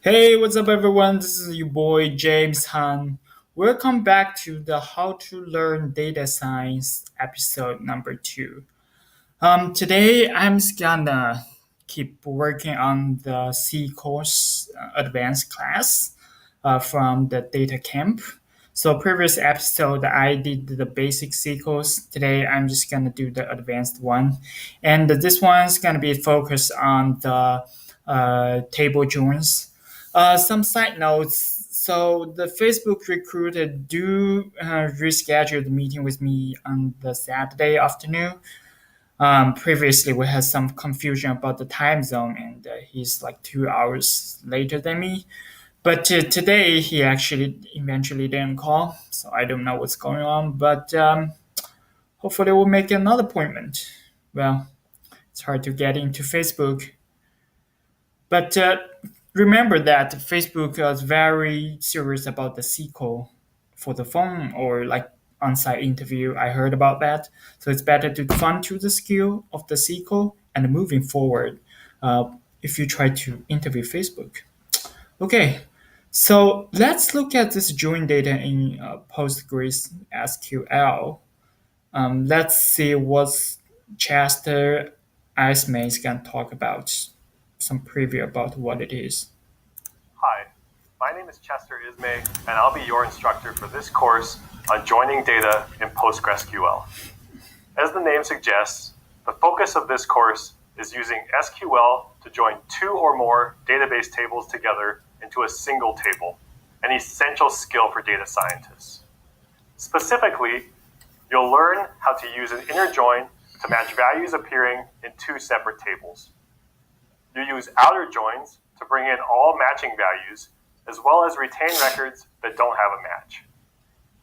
Hey, what's up, everyone? This is your boy James Han. Welcome back to the How to Learn Data Science episode number two. Today I'm just gonna keep working on the C course advanced class from the data camp. So previous episode I did the basic C course. Today I'm just gonna do the advanced one, and this one's gonna be focused on the table joins. Some side notes. So the Facebook recruiter do reschedule the meeting with me on the Saturday afternoon. Previously, we had some confusion about the time zone, and he's like 2 hours later than me. But today, he actually eventually didn't call, so I don't know what's going on. But hopefully, we'll make another appointment. Well, it's hard to get into Facebook, but remember that Facebook is very serious about the SQL for the phone or like on-site interview. I heard about that. So it's better to fine tune the skill of the SQL and moving forward uh, if you try to interview Facebook. Okay, so let's look at this join data in Postgres SQL. Let's see what Chester Iceman is going to talk about, some preview about what it is. Hi, my name is Chester Ismay, and I'll be your instructor for this course on joining data in PostgreSQL. As the name suggests, the focus of this course is using SQL to join two or more database tables together into a single table, an essential skill for data scientists. Specifically, you'll learn how to use an inner join to match values appearing in two separate tables. You use outer joins to bring in all matching values, as well as retain records that don't have a match.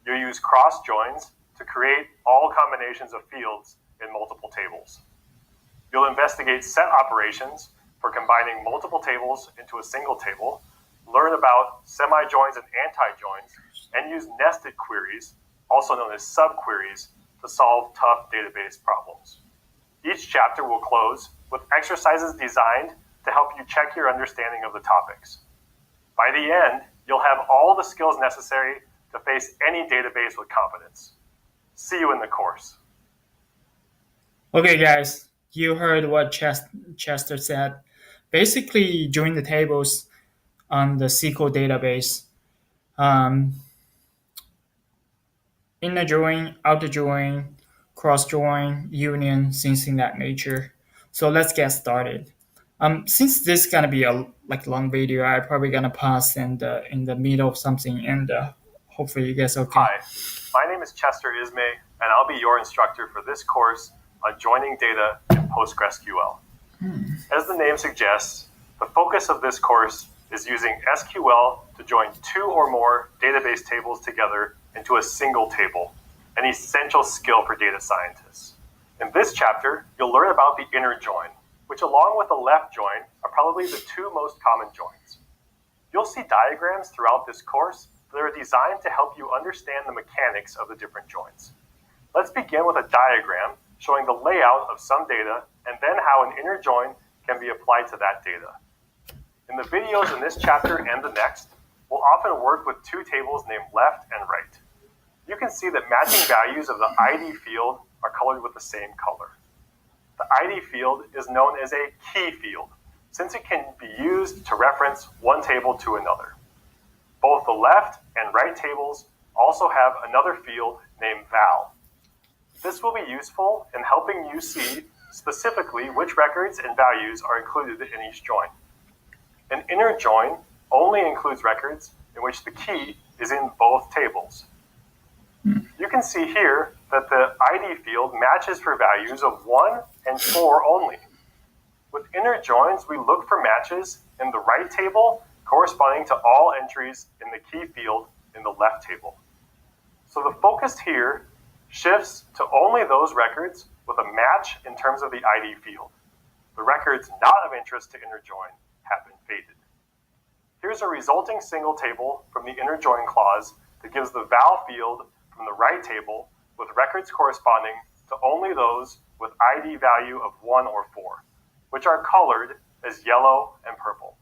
You use cross joins to create all combinations of fields in multiple tables. You'll investigate set operations for combining multiple tables into a single table, learn about semi-joins and anti-joins, and use nested queries, also known as subqueries, to solve tough database problems. Each chapter will close with exercises designed to help you check your understanding of the topics. By the end, you'll have all the skills necessary to face any database with confidence. See you in the course. Okay, guys, you heard what Chester said. Basically, join the tables on the SQL database. Um, Inner join, outer join, cross join, union, things in that nature. So let's get started. Since this is gonna be a like long video, I probably gonna pause and in the middle of something, and hopefully you guys okay. Hi, my name is Chester Ismay, and I'll be your instructor for this course on joining data in PostgreSQL. As the name suggests, the focus of this course is using SQL to join two or more database tables together into a single table, an essential skill for data scientists. In this chapter, you'll learn about the inner join, which along with the left join are probably the two most common joins. You'll see diagrams throughout this course that are designed to help you understand the mechanics of the different joins. Let's begin with a diagram showing the layout of some data and then how an inner join can be applied to that data. In the videos in this chapter and the next, we'll often work with two tables named left and right. You can see that matching values of the ID field are colored with the same color. The ID field is known as a key field, since it can be used to reference one table to another. Both the left and right tables also have another field named val. This will be useful in helping you see specifically which records and values are included in each join. An inner join only includes records in which the key is in both tables. You can see here that the ID field matches for values of 1 and 4 only. With inner joins, we look for matches in the right table corresponding to all entries in the key field in the left table. So the focus here shifts to only those records with a match in terms of the ID field. The records not of interest to inner join have been faded. Here's a resulting single table from the inner join clause that gives the val field from the right table with records corresponding to only those with ID value of 1 or 4, which are colored as yellow and purple.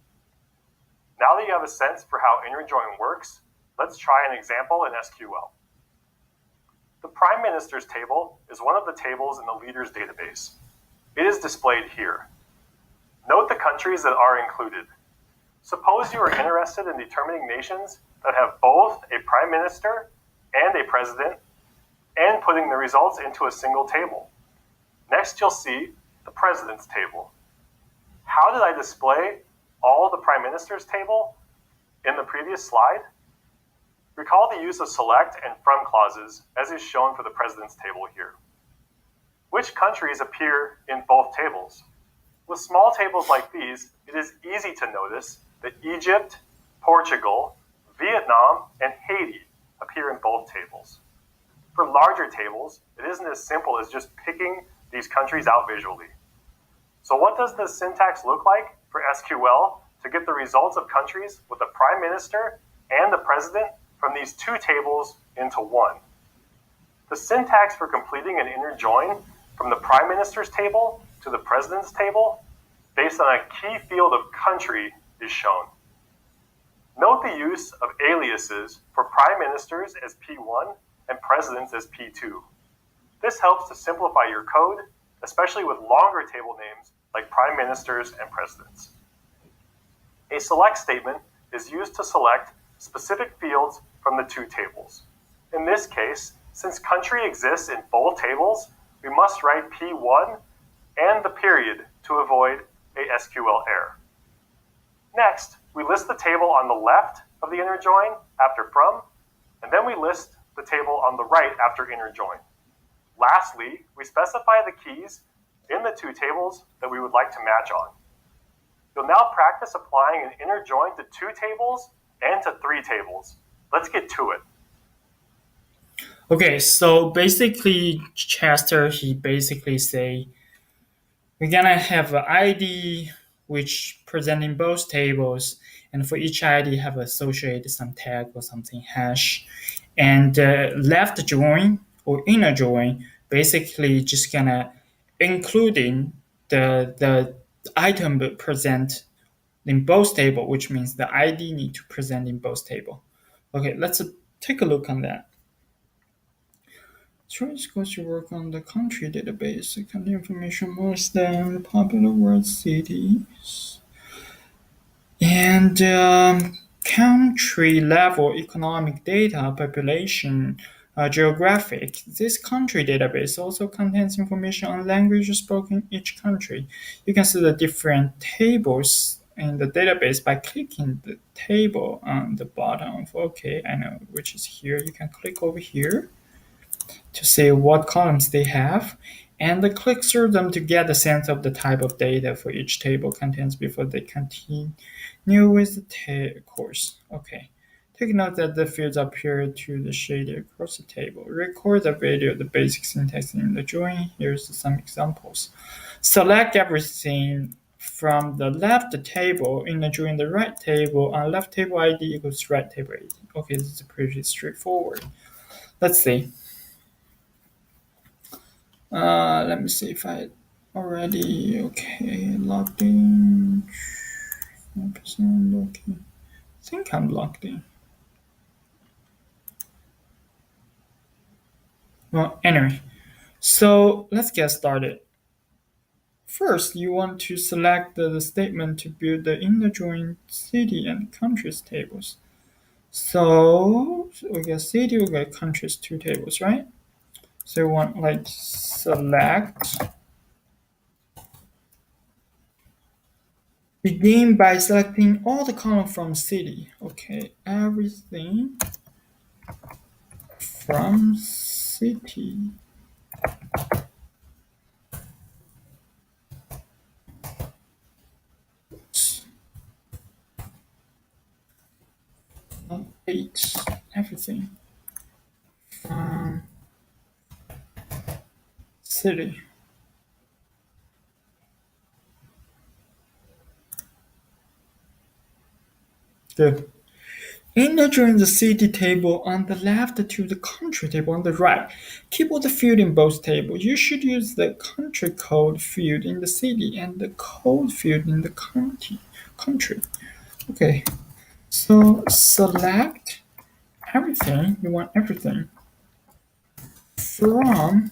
Now that you have a sense for how inner join works, let's try an example in SQL. The Prime Minister's table is one of the tables in the leaders database. It is displayed here. Note the countries that are included. Suppose you are interested in determining nations that have both a Prime Minister and a President and putting the results into a single table. Next, you'll see the President's table. How did I display all the Prime Minister's table in the previous slide? Recall the use of select and from clauses as is shown for the President's table here. Which countries appear in both tables? With small tables like these, it is easy to notice that Egypt, Portugal, Vietnam, and Haiti appear in both tables. For larger tables, it isn't as simple as just picking these countries out visually. So what does the syntax look like for SQL to get the results of countries with the Prime Minister and the President from these two tables into one? The syntax for completing an inner join from the Prime Minister's table to the President's table based on a key field of country is shown. Note the use of aliases for Prime Ministers as P1 and Presidents as P2. This helps to simplify your code, especially with longer table names like Prime Ministers and Presidents. A select statement is used to select specific fields from the two tables. In this case, since country exists in both tables, we must write P1 and the period to avoid a SQL error. Next, we list the table on the left of the inner join after from, and then we list the table on the right after inner join. Lastly, we specify the keys in the two tables that we would like to match on. You'll now practice applying an inner join to two tables and to three tables. Let's get to it. Okay, so basically Chester, he basically say, we're gonna have an ID which present in both tables, and for each ID have associated some tag or something hash. And left join or inner join basically just gonna including the item present in both table, which means the ID need to present in both table. Okay, let's take a look on that. Choice goes to work on the country database. It contains information more than the popular world cities. And country level economic data, population, geographic. This country database also contains information on languages spoken in each country. You can see the different tables in the database by clicking the table on the bottom. Okay, I know which is here. You can click over here to see what columns they have, and click through them to get a sense of the type of data for each table contains before they continue with the course. Okay. Take note that the fields appear to the shaded across the table. Record the video, the basic syntax in the join. Here's some examples. Select everything from the left table in the join the right table on left table ID equals right table ID. Okay, this is pretty straightforward. Let's see. Let me see if I already logged in. 1% okay. I think I'm logged in. Well, anyway, so let's get started. First, you want to select the statement to build the inner join city and countries tables. So we got city, we got countries, two tables, right? So we want like select. Begin by selecting all the columns from city. Okay, everything from city. Eight, everything from city. Good. Join the city table on the left to the country table on the right. Keep all the field in both tables. You should use the country code field in the city and the code field in the country. Okay. So select everything. You want everything from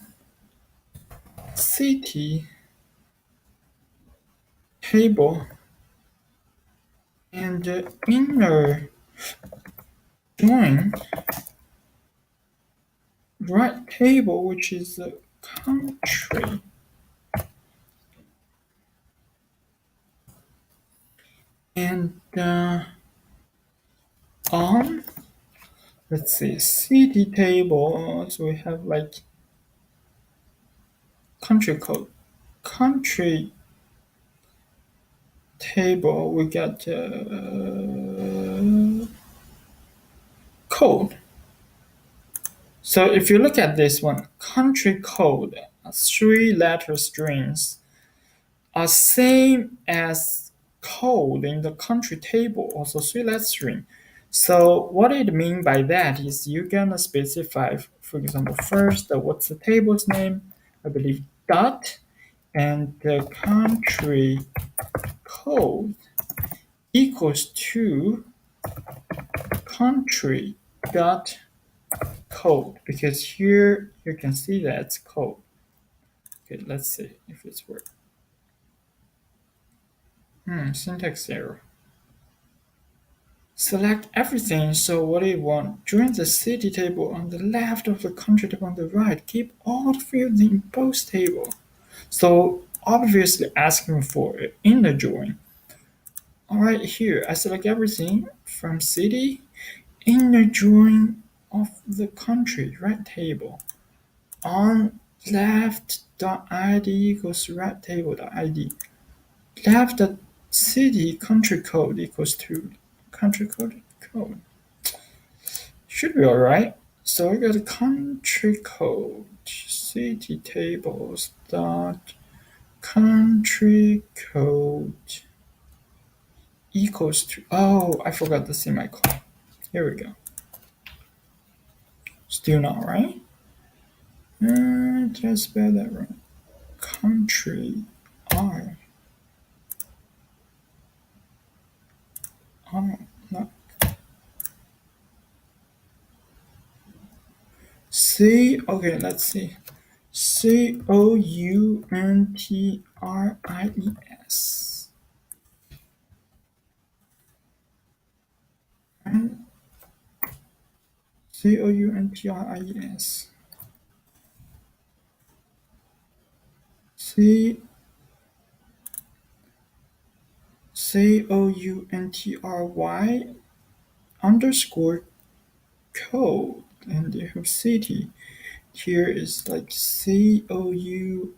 city table and the inner join right table, which is the country. And on, let's see, city table. So we have like country code. Country table, we got code. So if you look at this one, country code, three letter strings are same as code in the country table, also three letter string. So what it mean by that is you're gonna specify, for example, first what's the table's name? I believe dot and the country code equals to country dot code because here you can see that it's code. Okay, let's see if it's work. Syntax error. Select everything. So what do you want? Join the city table on the left of the country table on the right. Keep all the fields in both table. So obviously asking for an inner join. All right, here I select everything from city, inner join of the country, right table. On left.id equals right table.id. Left city country code equals to country code. Should be alright. So we got a country code, city tables dot country code equals to, oh, I forgot the semicolon. Here we go. Still not right. Did I spell that wrong? Country R. Oh, not C. Okay, let's see. Countries. And Countries. C Country underscore code and you have city. Here is like Countris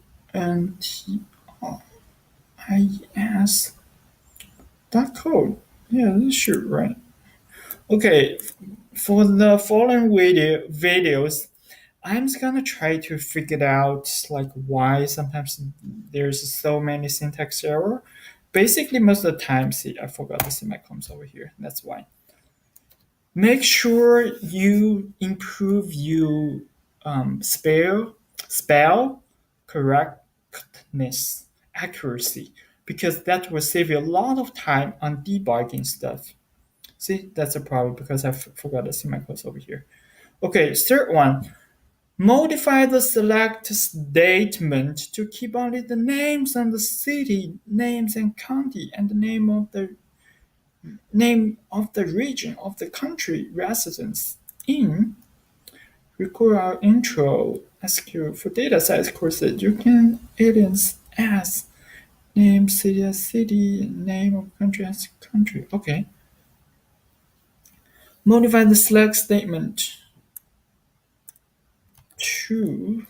dot code. Yeah, this should right. Okay, for the following videos, I'm just gonna try to figure out like why sometimes there's so many syntax error. Basically, most of the time, see, I forgot the semicolons over here. That's why. Make sure you improve you spell correctness accuracy because that will save you a lot of time on debugging stuff. See, that's a problem because I forgot the semicolons over here. Okay, third one. Modify the select statement to keep only the names and the city names and county and the name of the region of the country residence in record our intro SQL for data science courses. You can aliens as name city as city, name of country as country. Okay. Modify the select statement to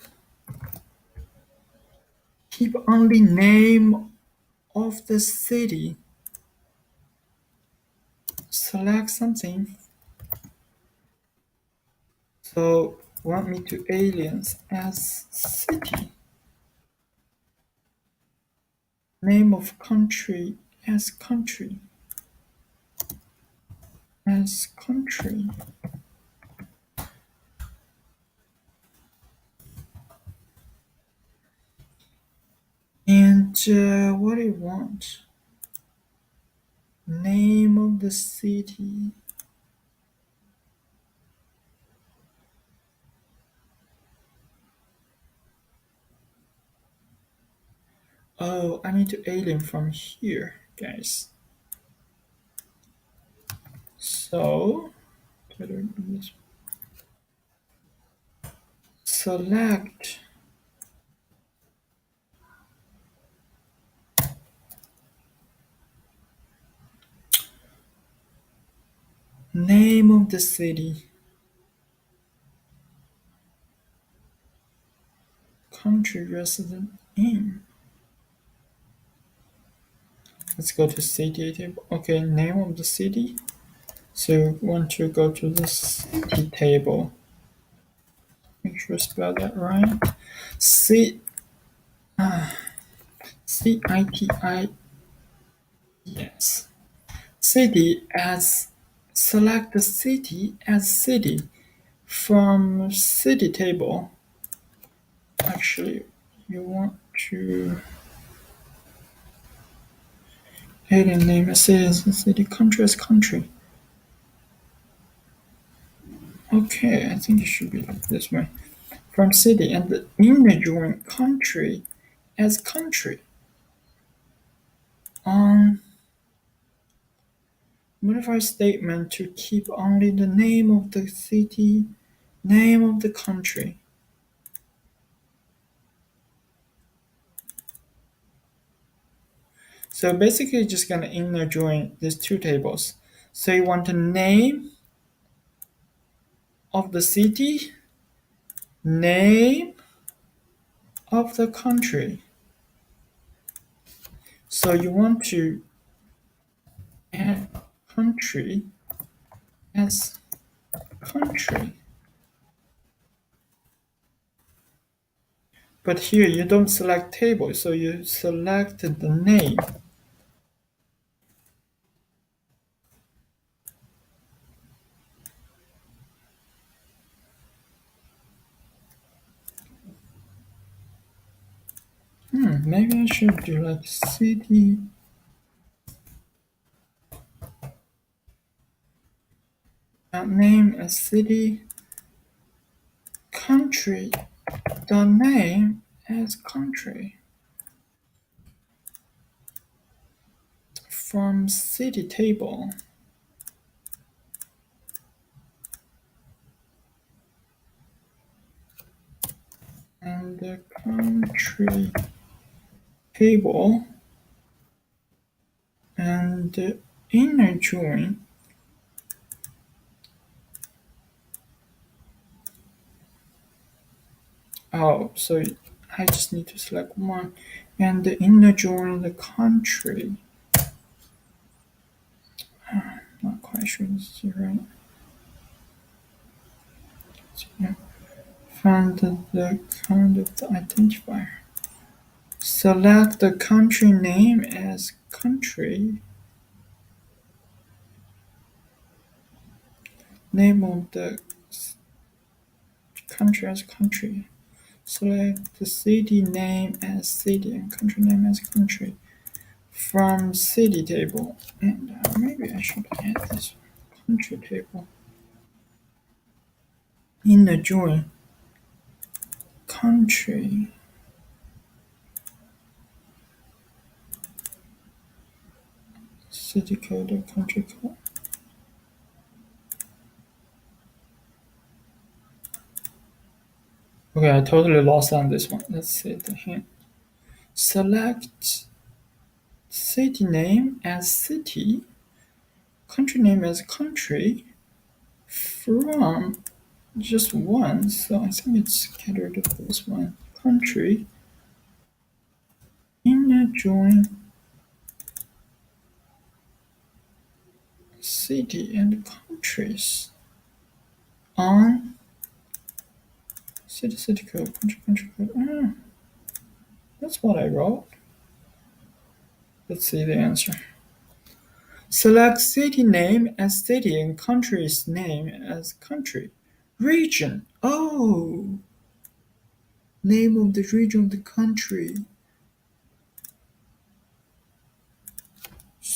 keep only name of the city. Select something. So want me to aliens as city. Name of country as country. As country. And what do you want? Name of the city. Oh, I need to alien from here, guys. So, select name of the city, country resident in. Let's go to city table. Okay, name of the city. So we want to go to the city table. Make sure I spell that right. C CITI, yes. City as select the city as city from city table. Actually, you want to alien name a city as a city, country as country. Okay, I think it should be like this way. From city and the image join country as country. On modify statement to keep only the name of the city, name of the country. So basically just gonna inner join these two tables. So you want the name of the city, name of the country. So you want to add country as country. But here you don't select table, so you select the name. Maybe I should do like city name as city, country the name as country. From city table. And the country table and the inner join. Oh, so I just need to select one and the inner join the country. Not quite sure this is right. So, yeah. Find the kind of the identifier. Select the country name as country. Name of the country as country. Select the city name as city and country name as country from city table. And maybe I should add this country table. In the join country. City code or country code. Okay, I totally lost on this one. Let's see the hint. Select city name as city, country name as country from just one. So I think it's get rid of this one. Country. Inner join city and countries on city code, country code. That's what I wrote. Let's see the answer. Select city name as city and country's name as country. Region. Oh, name of the region of the country.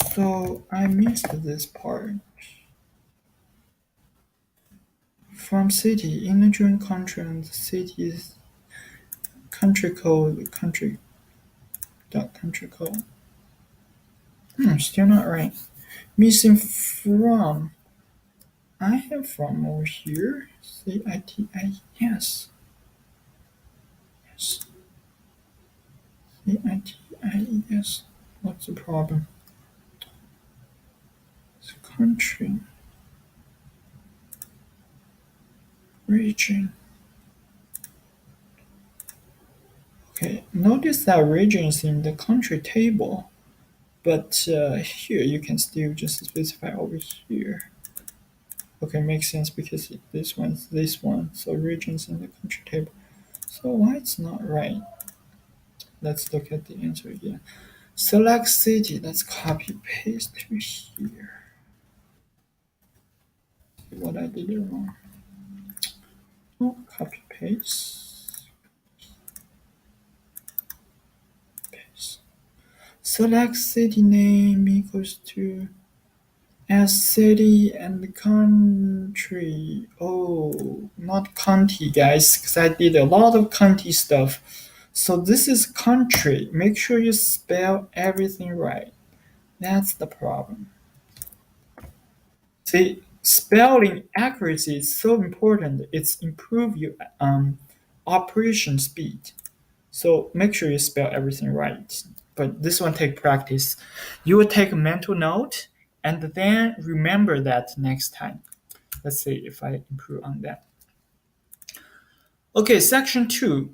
So I missed this part. From city, Illinois country and the city's country code, country code. Still not right. Missing from. I have from over here. CITI. Yes. Yes. CITI. Yes. What's the problem? It's country. Region. Okay. Notice that region is in the country table. But here you can still just specify over here. Okay, makes sense because this one's this one. So regions in the country table. So why it's not right? Let's look at the answer again. Select city. Let's copy paste to here. What I did wrong. Oh, copy paste. Paste. Select city name equals to as city and country. Oh, not county, guys, because I did a lot of county stuff. So this is country. Make sure you spell everything right. That's the problem. See, spelling accuracy is so important. It's improve your operation speed. So make sure you spell everything right. But this one take practice. You will take a mental note and then remember that next time. Let's see if I improve on that. Okay, section 2.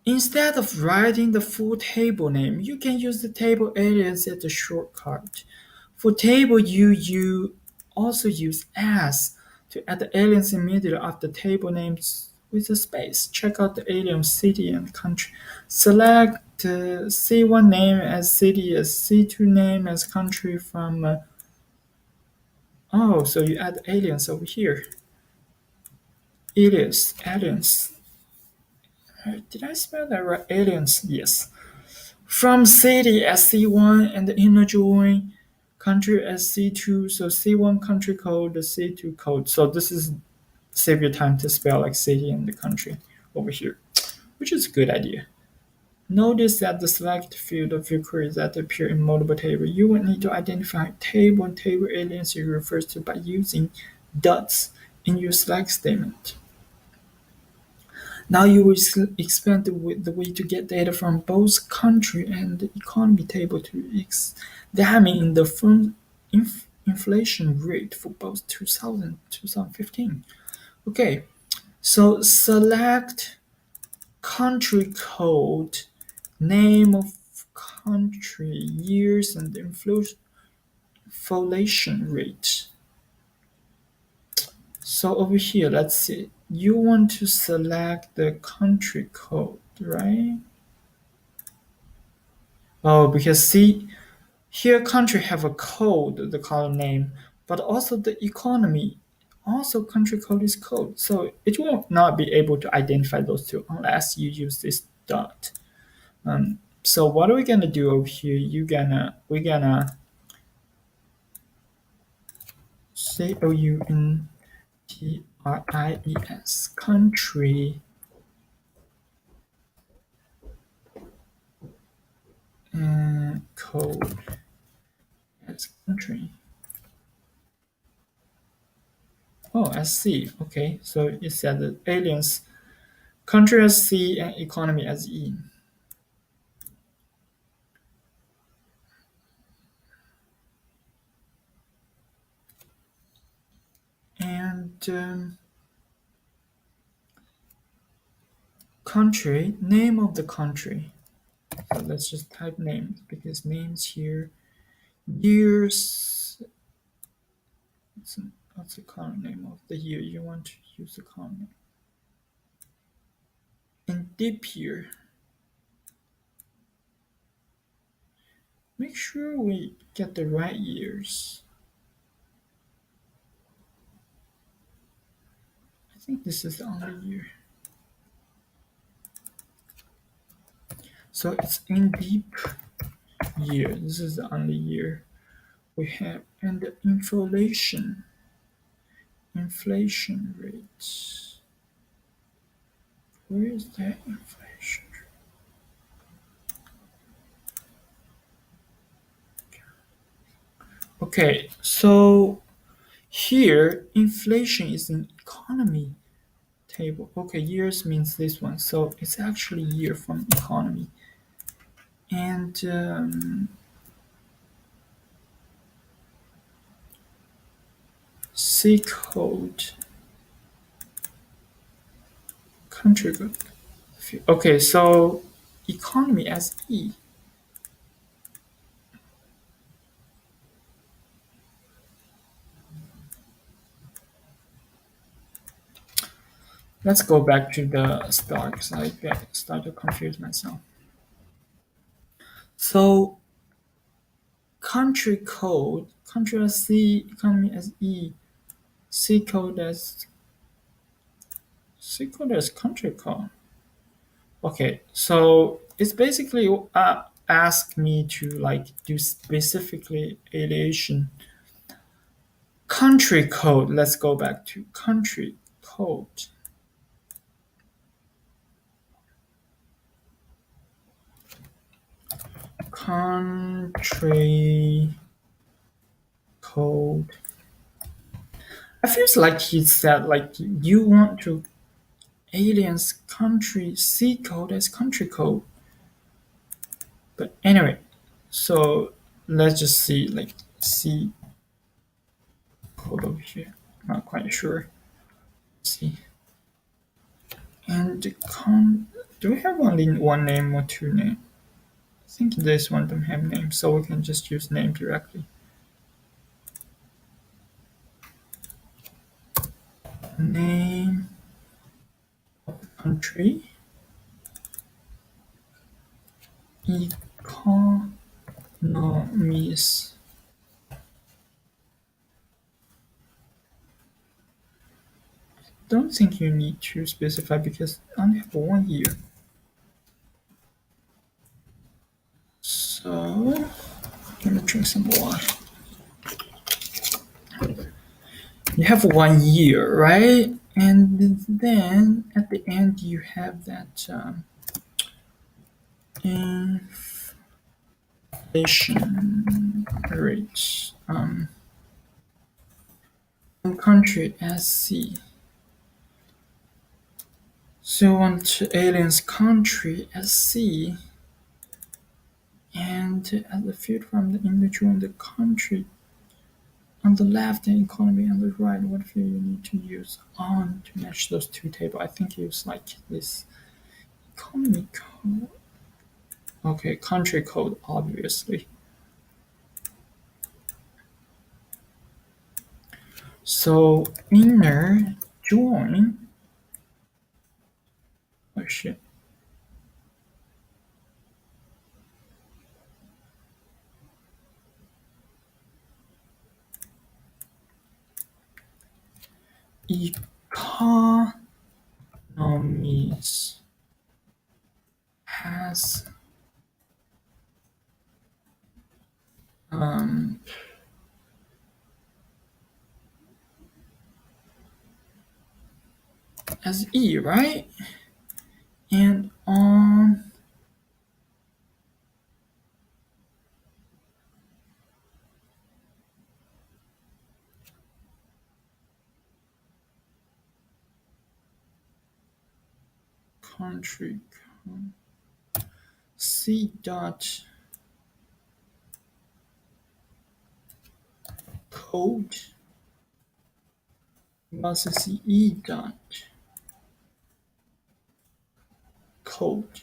Instead of writing the full table name, you can use the table alias as a shortcut. For table, you also use as to add the alias immediately after table names with a space. Check out the alien city and country. Select C1 name as city, as C2 name as country from. Oh, so you add aliens over here. Aliens. Did I spell that right? Aliens, yes. From city as C1 and the inner join country as C2. So C1 country code, the C2 code. So this is save your time to spell like city and the country over here, which is a good idea. Notice that the select field of your query that appear in multiple tables. You will need to identify table and table alias you refer to by using dots in your select statement. Now you will expand the way to get data from both country and the economy table to examine the inflation rate for both 2000 and 2015. Okay, so select country code, name of country, years, and inflation rate. So over here, let's see. You want to select the country code, right? Oh, because see, here country have a code, the column name, but also the economy, also country code is code. So it will not be able to identify those two unless you use this dot. So what are we gonna do over here? We're gonna COUNTRIES country code as country. Oh, I see. Okay, so it said the aliens country as C and economy as E. And country, name of the country. So let's just type names because names here, years. What's the column name of the year you want to use the column name? And deep year. Make sure we get the right years. I think this is the only year. So it's in deep year. This is the only year we have. And the inflation rates. Where is that inflation? Okay, so here inflation is in economy table. Okay, years means this one, so it's actually year from economy. And C code, country code. Okay, so economy as E. Let's go back to the start because start to confuse myself. So country as C, economy as E, C code as country code. Okay, so it's basically ask me to like do specifically alienation country code. Let's go back to country code. Country code. I feels like he said like you want to aliens country C code as country code. But anyway, so let's just see like C code over here. Not quite sure. Let's see. And do we have only one name or two names? I think this one don't have name, so we can just use name directly. Name of country. Economies. Don't think you need to specify because I only have 1 year. So let me drink some water. You have 1 year, right? And then at the end you have that inflation rates. Country as C. So you want aliens country as C, and as the field from the individual and the country on the left and economy on the right, what field you need to use on to match those two tables? I think use like this economy code. Okay, country code obviously. So inner join. Oh shit. Economies has um, as E, right? And on country C dot code versus E dot code.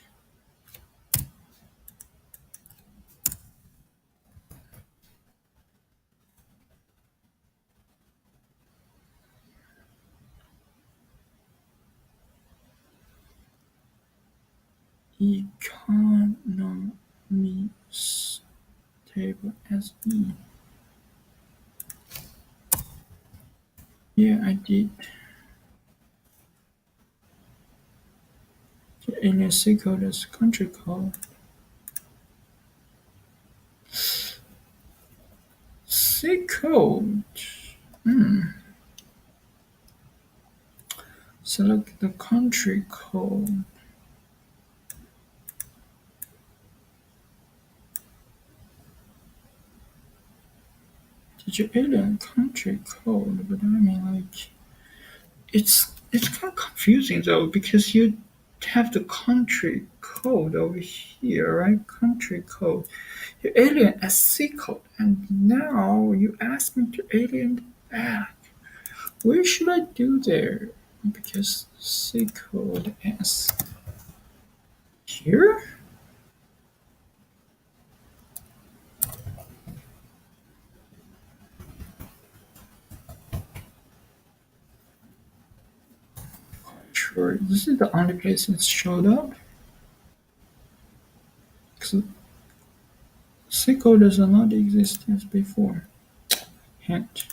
Economies table as E. Yeah, I did. In a C code as country code. code. Select the country code. Did you alien country code? But I mean, like, it's kind of confusing though because you have the country code over here, right? Country code. You alien SC code, and now you ask me to alien it back. Where should I do there? Because C code is here. Sure, this is the only place it showed up. Because C code does not exist as before. Hint.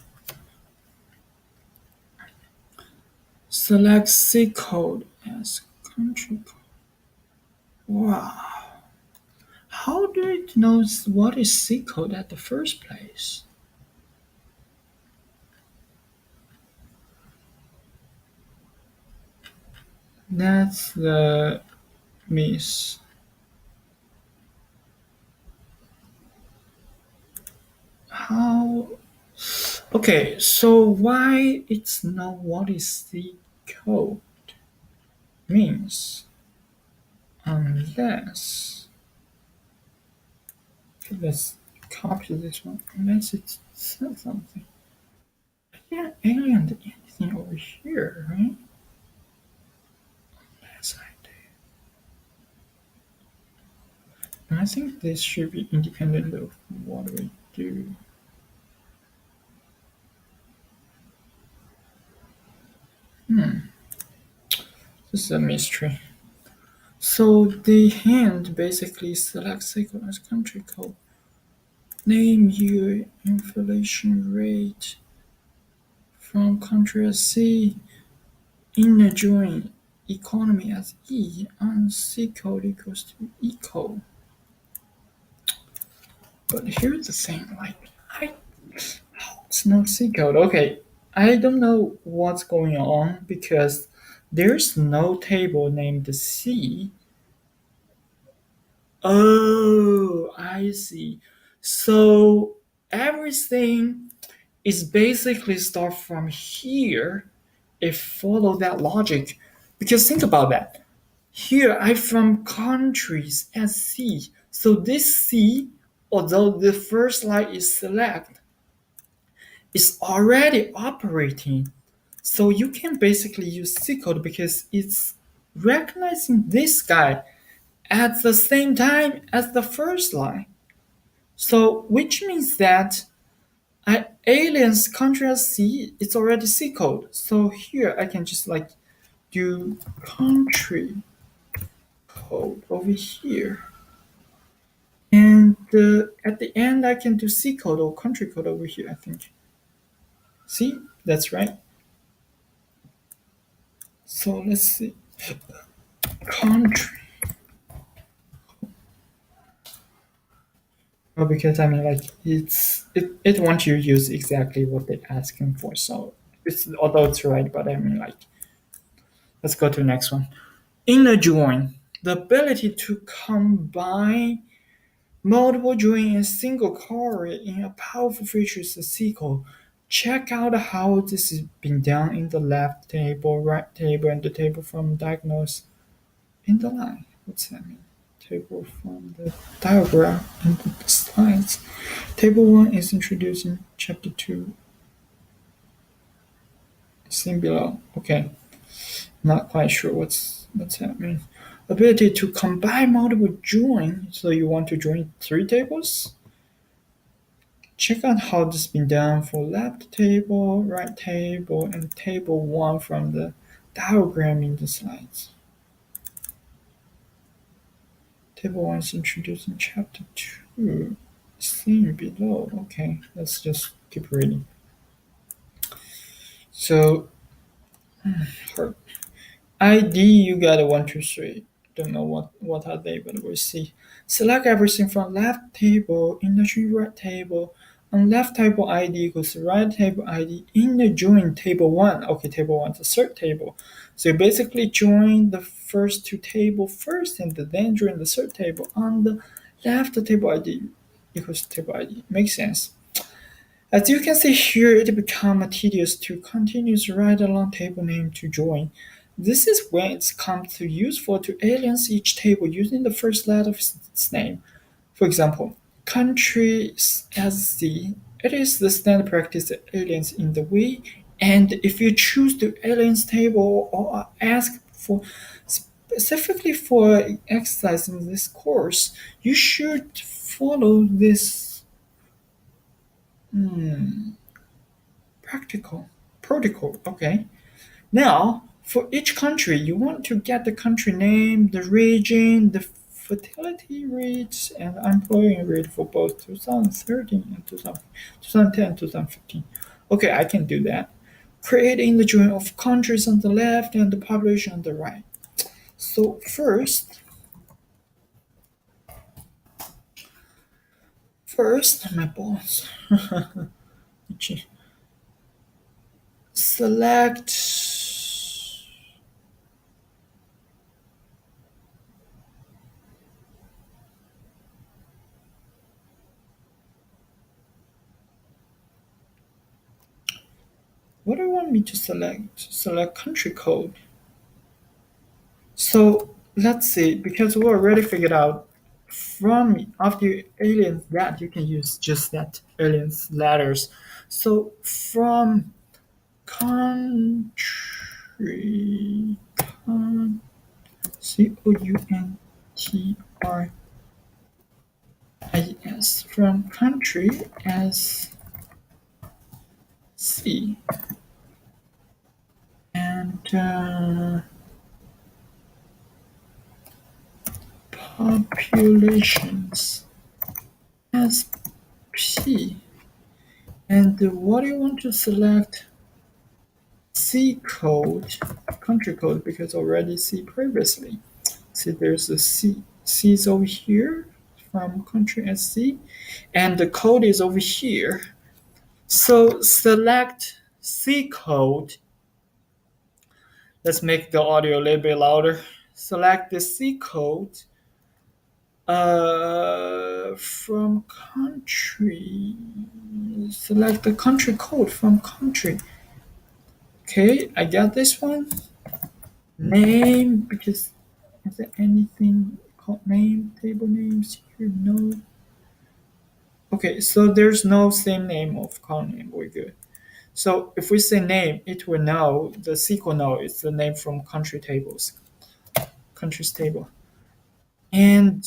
Select C code as country code. Wow. How do it know what is C code at the first place? That's the miss. How? Okay, so why it's not what is C code means unless okay, let's copy this one unless it says something. I can't alien anything over here, right? Unless I do. And I think this should be independent of what we do. This is a mystery. So the hint basically selects SQL as country code. Name your inflation rate from country as C. Inner join economy as E and C code equals to E code. But here's the thing, like it's not C code. Okay, I don't know what's going on because there's no table named C. Oh, I see. So everything is basically start from here if follow that logic. Because think about that. Here I from countries as C. So this C, although the first line is select, is already operating. So you can basically use C code because it's recognizing this guy at the same time as the first line. So which means that aliens country as C, it's already C code. So here I can just like do country code over here. And at the end I can do C code or country code over here, I think. See, that's right. So let's see. Country. Well, because I mean, like it wants you to use exactly what they're asking for. So it's although it's right, but I mean, like let's go to the next one. Inner join, the ability to combine multiple join in a single query in a powerful feature is a SQL. Check out how this is being done in the left table, right table, and the table from diagnose in the line. What's that mean? Table from the diagram in the slides. Table 1 is introduced in chapter 2. Seen below. Okay. Not quite sure what's happening. Ability to combine multiple join. So you want to join 3 tables? Check out how this has been done for left table, right table, and table 1 from the diagram in the slides. Table 1 is introduced in chapter 2. Seen below. Okay, let's just keep reading. So, ID you got a 1, 2, 3. Don't know what are they, but we'll see. Select everything from left table, industry right table, on left table ID equals right table ID in the join table 1. Okay, table 1 is the third table. So you basically join the first two table first and then join the third table on the left table ID equals table ID. Makes sense. As you can see here, it becomes tedious to continuously write a long table name to join. This is when it comes to useful to alias each table using the first letter of its name. For example, country as C. It is the standard practice that aliens in the way, and if you choose to aliens table or ask for specifically for exercise in this course, you should follow this practical protocol. Okay. Now, for each country, you want to get the country name, the region, the fertility rate, and employment rate for both 2013 and 2010 and 2015. Okay, I can do that. Creating the join of countries on the left and the population on the right. So first, my boss. Select. What do you want me to select? Select country code. So let's see, because we already figured out from after aliens that you can use just that aliens letters. So from country, COUNTRIS, from country as C, and populations as P. And what do you want to select? C code, country code, because already C previously. See, there's a C. C is over here from country as C, and the code is over here. So select C code. Let's make the audio a little bit louder. Select the C code from country. Select the country code from country. Okay, I got this one. Name, because is there anything called name, table names here? No. Okay, so there's no same name of column name. We're good. So if we say name, it will know, the SQL know it's the name from country tables, countries table. And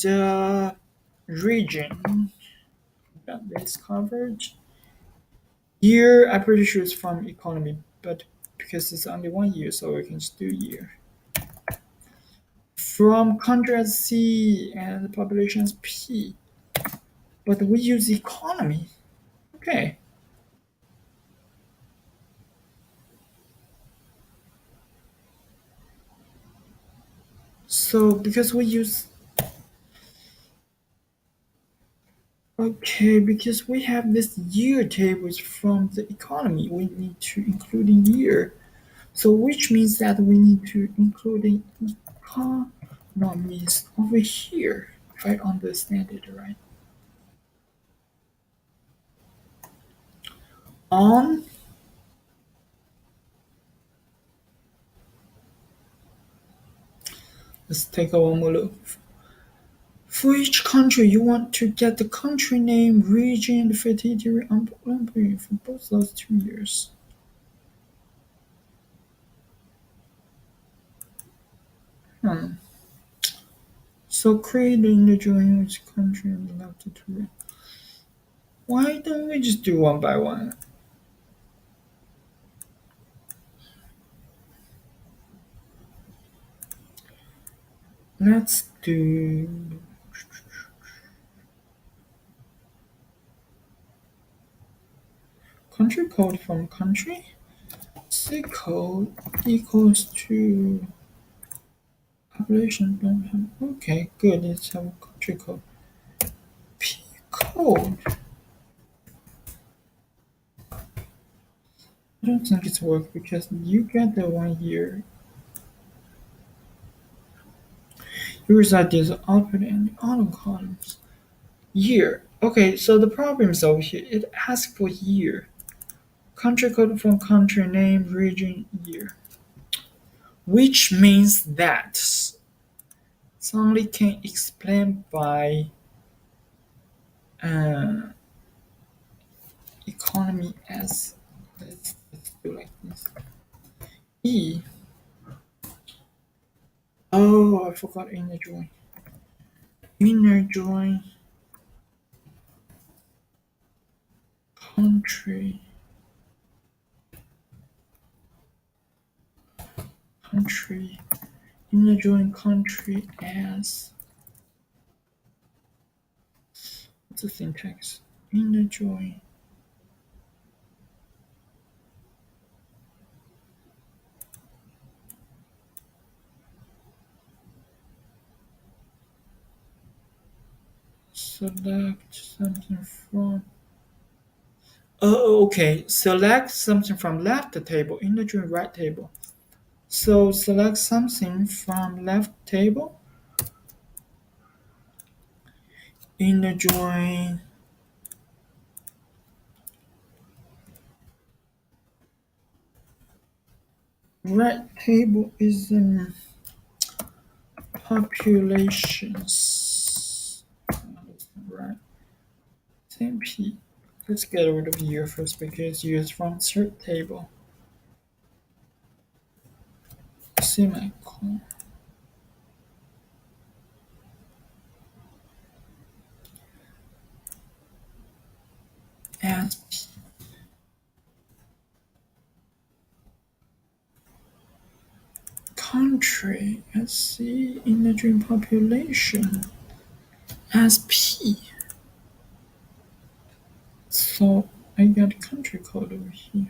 region, got this covered. Year, I'm pretty sure it's from economy, but because it's only 1 year, so we can just do year. From country as C and population as P. But we use economy. Okay. So because we use okay, because we have this year tables from the economy, we need to include in year. So which means that we need to include in economies over here, if I understand it right. On let's take a one more look. For each country, you want to get the country name, region, the fertility rate, unemployment rate for both those 2 years. Hmm. So creating the join each country on the left to right. Why don't we just do one by one? Let's do country code from country. C code equals to population. Don't have. Okay, good. Let's have a country code. P code I don't think it's work because you get the 1 year. You reside this output and the autumn columns. Year. Okay, so the problem is over here. It asks for year. Country code from country name, region, year. Which means that somebody can explain by uh, economy as let's do like this. E. Oh, I forgot inner join. Inner join country. Country. Inner join country as what's the syntax? Inner join select something from okay. Select something from left table, inner join right table. So select something from left table, inner join right table is populations. Right. Same P. Let's get rid of year first because year is from third table. Semicolon. And country. Let's see. Inner join population as P. So I got country code over here.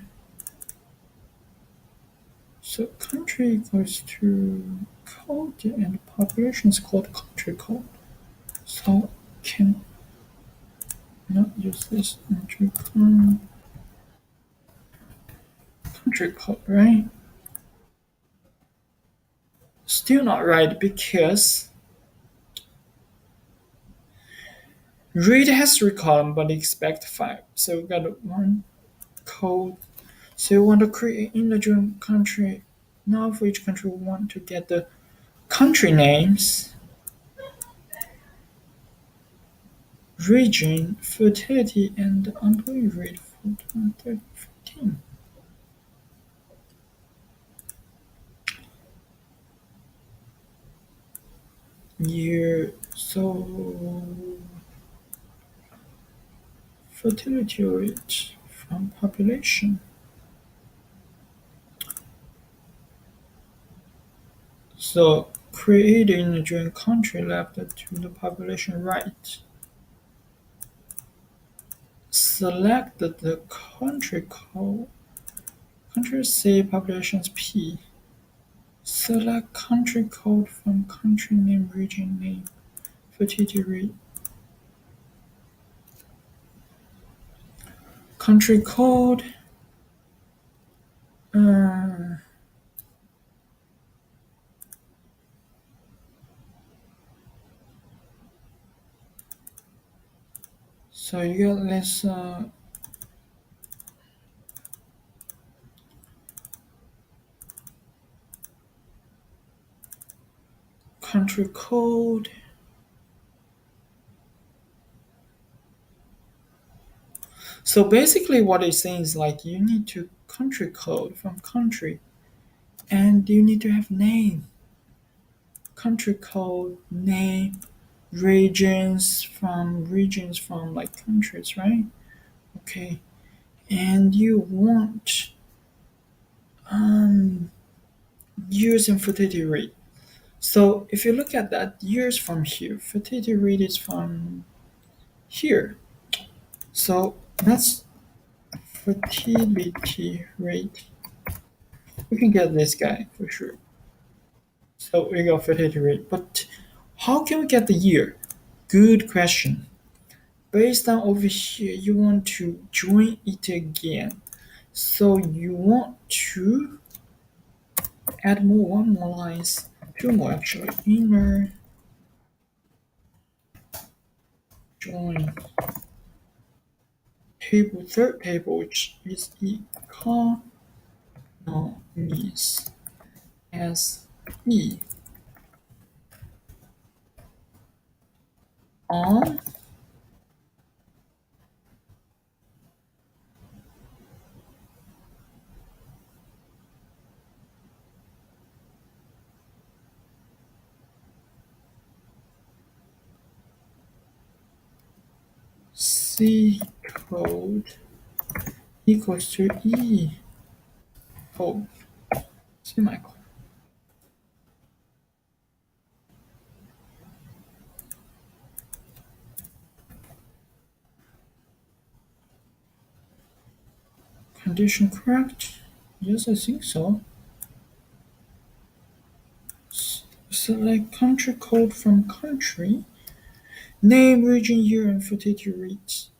So country equals to code and population is called country code. So can not use this entry country code, right? Still not right because read has 3 columns but expect 5. So we got one code. So you want to create individual country. Now for each country we want to get the country names, region, fertility, and the employee rate for 2015. Year. So fertility rate from population. So create in the joint country left to the population right. Select the country code. Country C populations P. Select country code from country name, region name, fertility rate. Country code. Uh, so you got this country code. So basically what it's saying is like you need to country code from country and you need to have name. Country code, name, regions from like countries, right? Okay. And you want um years and fertility rate. So if you look at that years from here, fertility rate is from here. So that's fertility rate. We can get this guy for sure. So we got fertility rate. But how can we get the year? Good question. Based on over here, you want to join it again. So you want to add more, one more lines, two more actually. Inner join table, third table, which is economies as E on C code equals to E code semicolon. Condition correct? Yes, I think so. Select country code from country. Name, region, year, and fatality rates.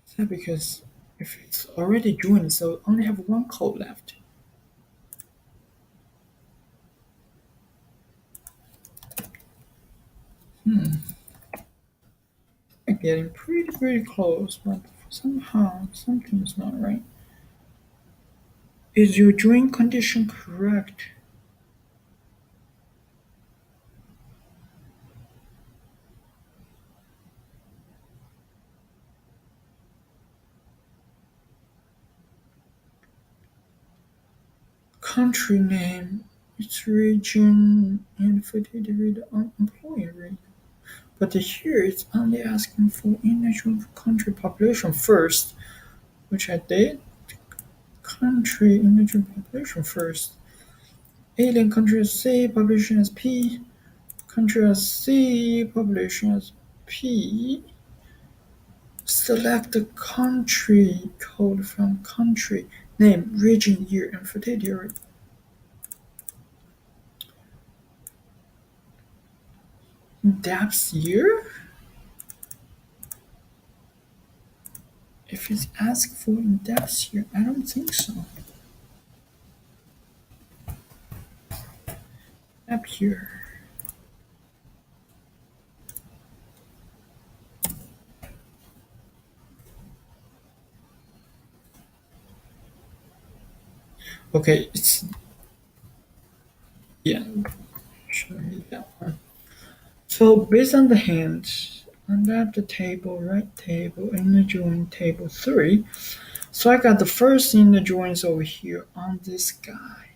Is that because if it's already joined, so only have one code left. I'm getting pretty close, but somehow something's not right. Is your join condition correct? Country name, its region, and fatality rate on employee rate. But here it's only asking for individual country population first, which I did. Country individual population first. Alien country as C, population as P. Country as C, population as P. Select the country code from country name, region, year, and fertility rate. Depth year? If it's asked for in depth year, I don't think so. Depth year. Okay, it's yeah. Show me that one. So based on the hint, on left the table, right table, in the join table 3. So I got the first in the joins over here on this guy.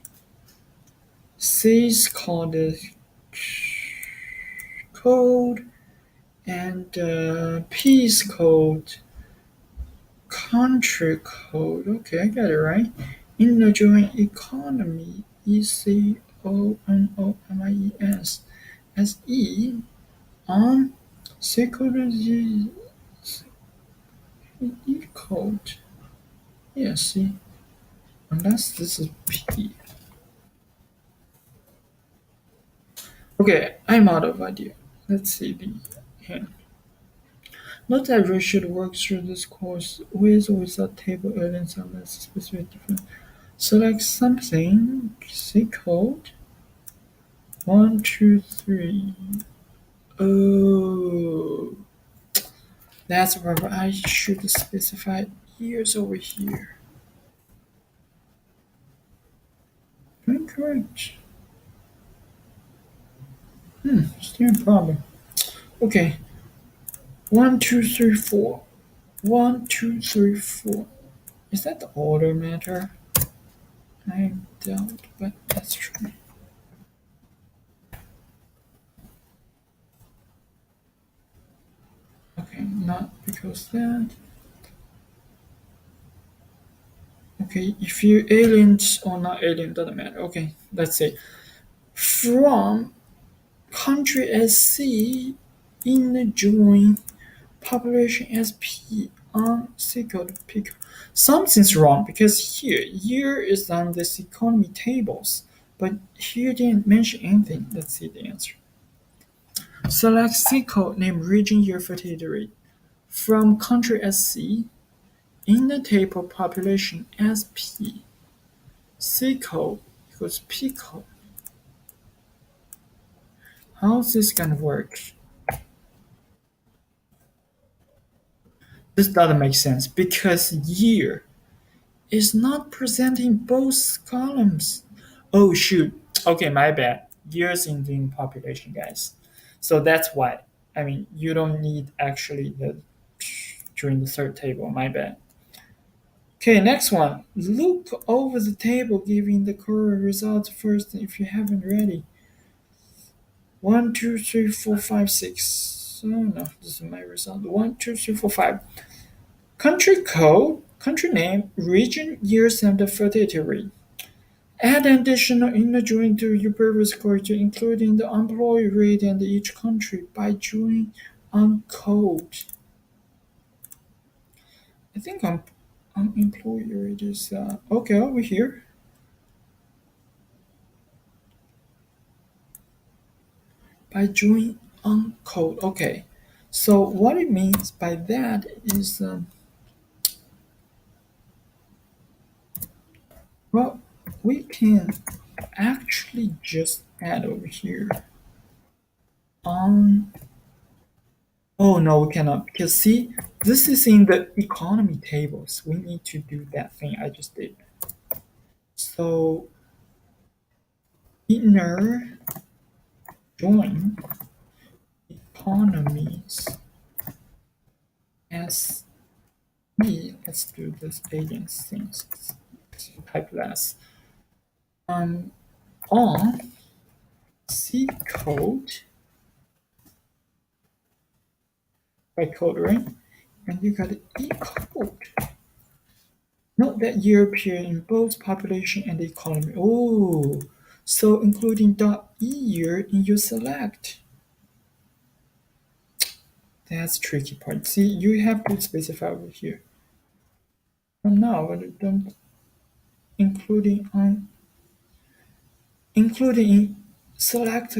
C's called the code and P's code, country code. Okay, I got it right. In the join economy, economies as E on C code is E code. Yeah, see, unless this is P. Okay, I'm out of idea. Let's see the hint. Not everyone should work through this course with or without table elements unless specific different. Select something, C code, 1, 2, 3. Oh, that's where I should specify years over here. Incorrect. Still a problem. Okay, 1, 2, 3, 4. 1, 2, 3, 4. Is that the order matter? I doubt, but that's true. Okay, not because that. Okay, if you aliens or not alien doesn't matter. Okay, let's say from country SC in the join population as P on SQL pick. Something's wrong because here is on this economy tables, but here didn't mention anything. Let's see the answer. Select SQL name region year fertility rate from country as C in the table population as P. SQL equals PICO. How's this gonna work? This doesn't make sense because year is not presenting both columns. Oh shoot. Okay, my bad. Years in the population, guys. So that's why. I mean, you don't need actually the during the third table. My bad. Okay, next one. Look over the table giving the correct results first if you haven't ready. 1, 2, 3, 4, 5, 6. Oh no, this is my result. 1, 2, 3, 4, 5. Country code, country name, region, years, and the fertility rate. Add an additional inner join to your previous query, including the employee rate and each country by joining on code. I think employee rate is okay over here. By joining on code. Okay. So what it means by that is well, we can actually just add over here on. Oh no, we cannot because see, this is in the economy tables. We need to do that thing I just did. So inner join economies as let's do this agents things. Type less. On C code by code, right? And you got E code. Note that year appear in both population and economy. Oh, so including .e year in your select. That's tricky part. See, you have to specify over here. From now, but don't including in select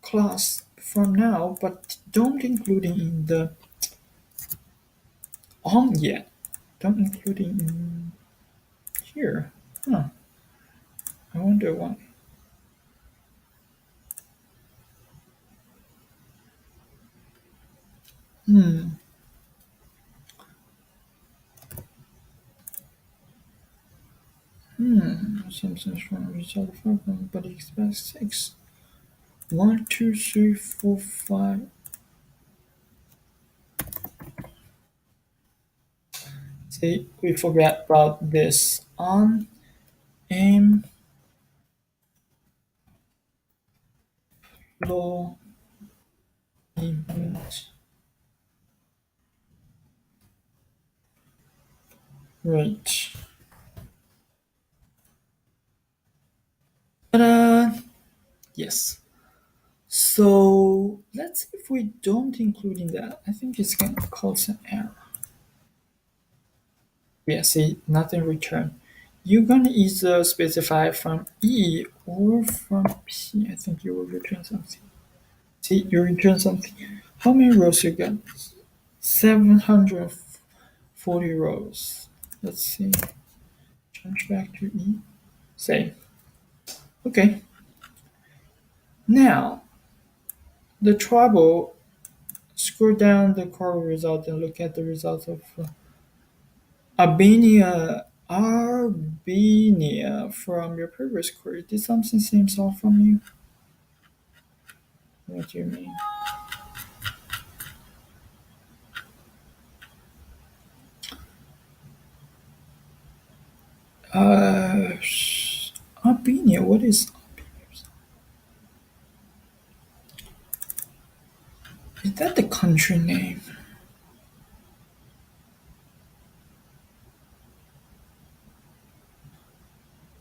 class from now, but don't including in the on yet. Don't including in here. Huh. I wonder why. Hmm. Assumptions from result of 5, but expect 6. 1, 2, 3, 4, 5. See, we forget about this on aim low limit rate. Ta-da! Yes. So let's see if we don't include in that. I think it's gonna cause an error. Yeah, see, nothing return. You're gonna either specify from E or from P. I think you will return something. See, you return something. How many rows you got? 740 rows. Let's see. Change back to E. Save. Okay. Now, the trouble, scroll down the core result and look at the results of Albania from your previous query. Did something seems off from you? What do you mean? Uh, Albania. What is Albania? Is that the country name?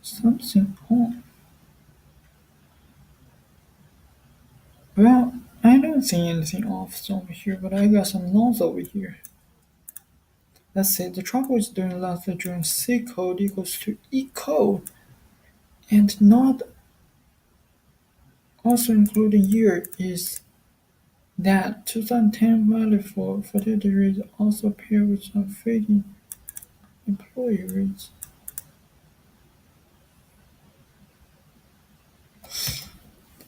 Something. Oh. Well, I don't see anything off over here, but I got some nodes over here. Let's say the trouble is doing last during C code equals to E code and not also including year is that 2010 value for the rate also paired with some fading employee rates.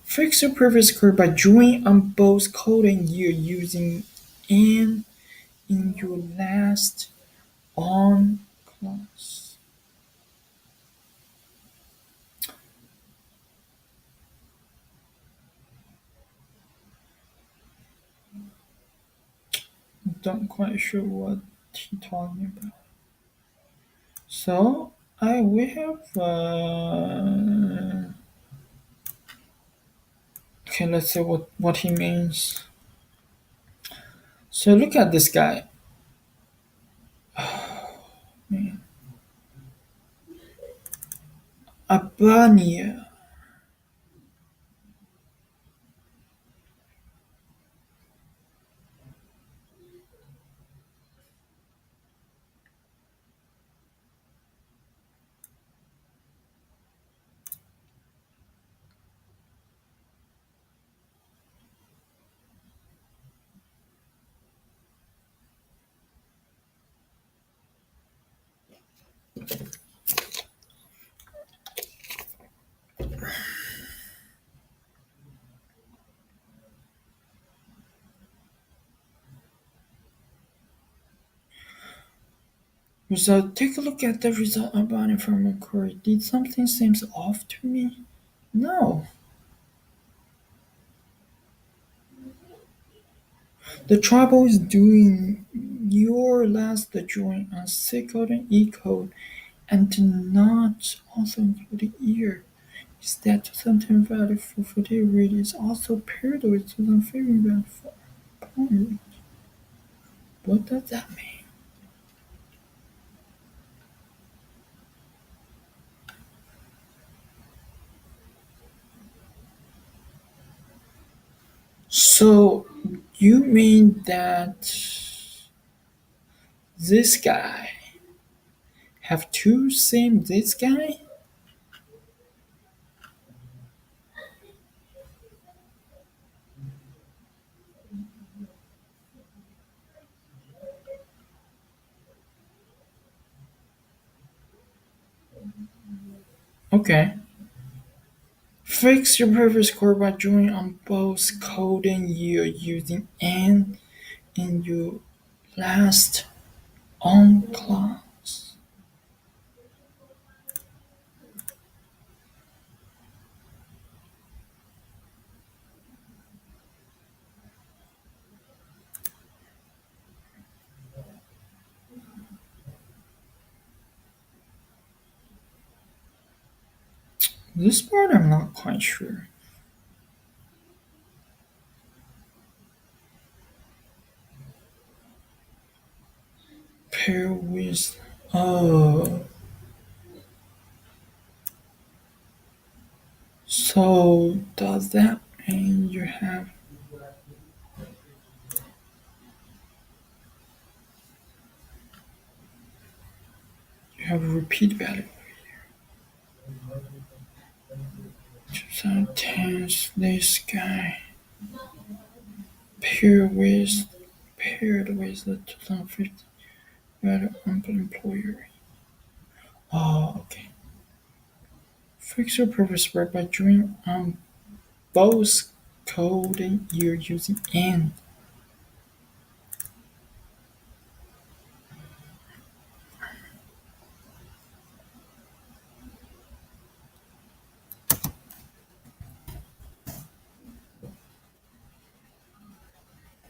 Fix your previous code by drawing on both code and year using and in your last on class. Don't quite sure what he talking about. So I we have okay. Let's see what he means. So look at this guy. Man. Albania. So take a look at the result Albania from a query. Did something seems off to me? No. The trouble is doing your last join on C code and E code and to not also include the year. Is that 2010 value for the rate is also paired with 2015 value for point. What does that mean? So you mean that this guy have two same this guy? Okay. Fix your previous score by drawing on both code and year using and in your last on class. This part I'm not quite sure. Pair with oh, so does that mean you have a repeat value? 2010 this guy paired with the 2015 value employer. Oh, okay. Fix your previous work by drawing on both code and year using and.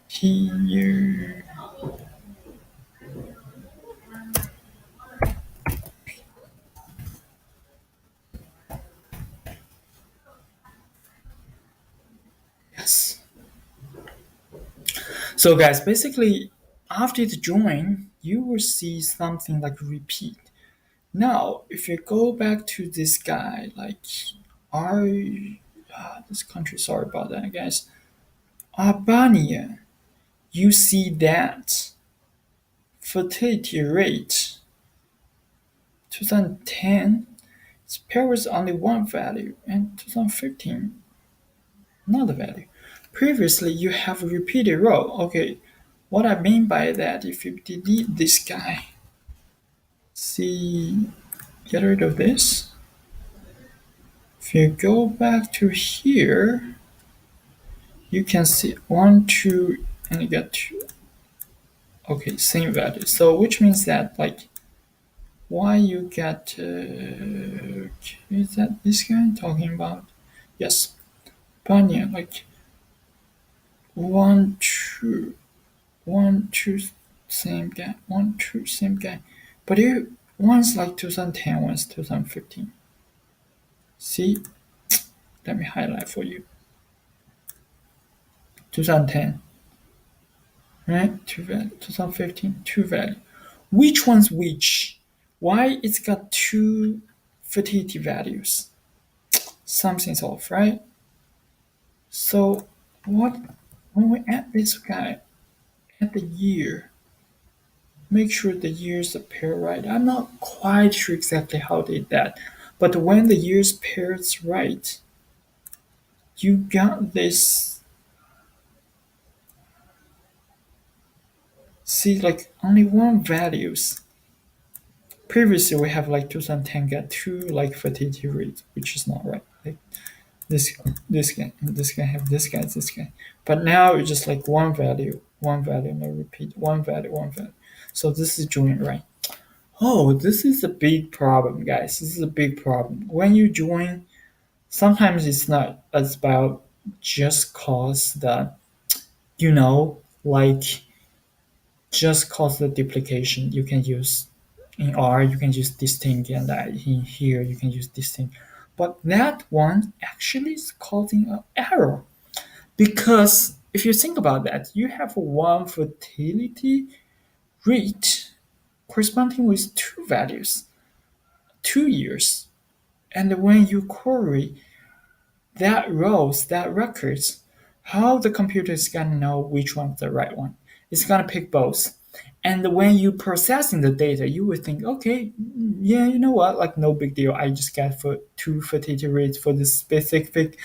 Here. Yes. So guys, basically after the join, you will see something like repeat. Now, if you go back to this guy, like our this country, sorry about that, guys. Albania, you see that fertility rate 2010 pair was only one value and 2015 another value. Previously you have a repeated row. Okay, what I mean by that, if you delete this guy, see, get rid of this. If you go back to here, you can see 1, 2, and you get 2. Okay, same value. So which means that like why you get is that this guy I'm talking about? Yes, Banya, like 1, 2, 1, 2, same guy, 1, 2, same guy. But you one's like 2010, one's 2015. See, let me highlight for you. 2010, right? Two value. 2015, two value. Which one's which? Why it's got two fertility values? Something's off, right? So what when we add this guy, add the year, make sure the years appear right. I'm not quite sure exactly how they did that, but when the years pairs right, you got this. See, like only one values. Previously, we have like 2010 got two like fertility rates, which is not right. Like this guy, and this guy have this guy, this guy. But now it's just like one value, no repeat, one value, one value. So this is doing right. Oh, this is a big problem, guys. This is a big problem. When you join, sometimes it's not as about just cause the, like just cause the duplication. You can use in R, you can use distinct, and in here you can use distinct. But that one actually is causing an error because if you think about that, you have one fertility rate corresponding with two values, 2 years. And when you query that rows, that records, how the computer is gonna know which one's the right one? It's gonna pick both. And when you processing the data, you would think, okay, yeah, you know what, like no big deal. I just got for two fertility rates for this specific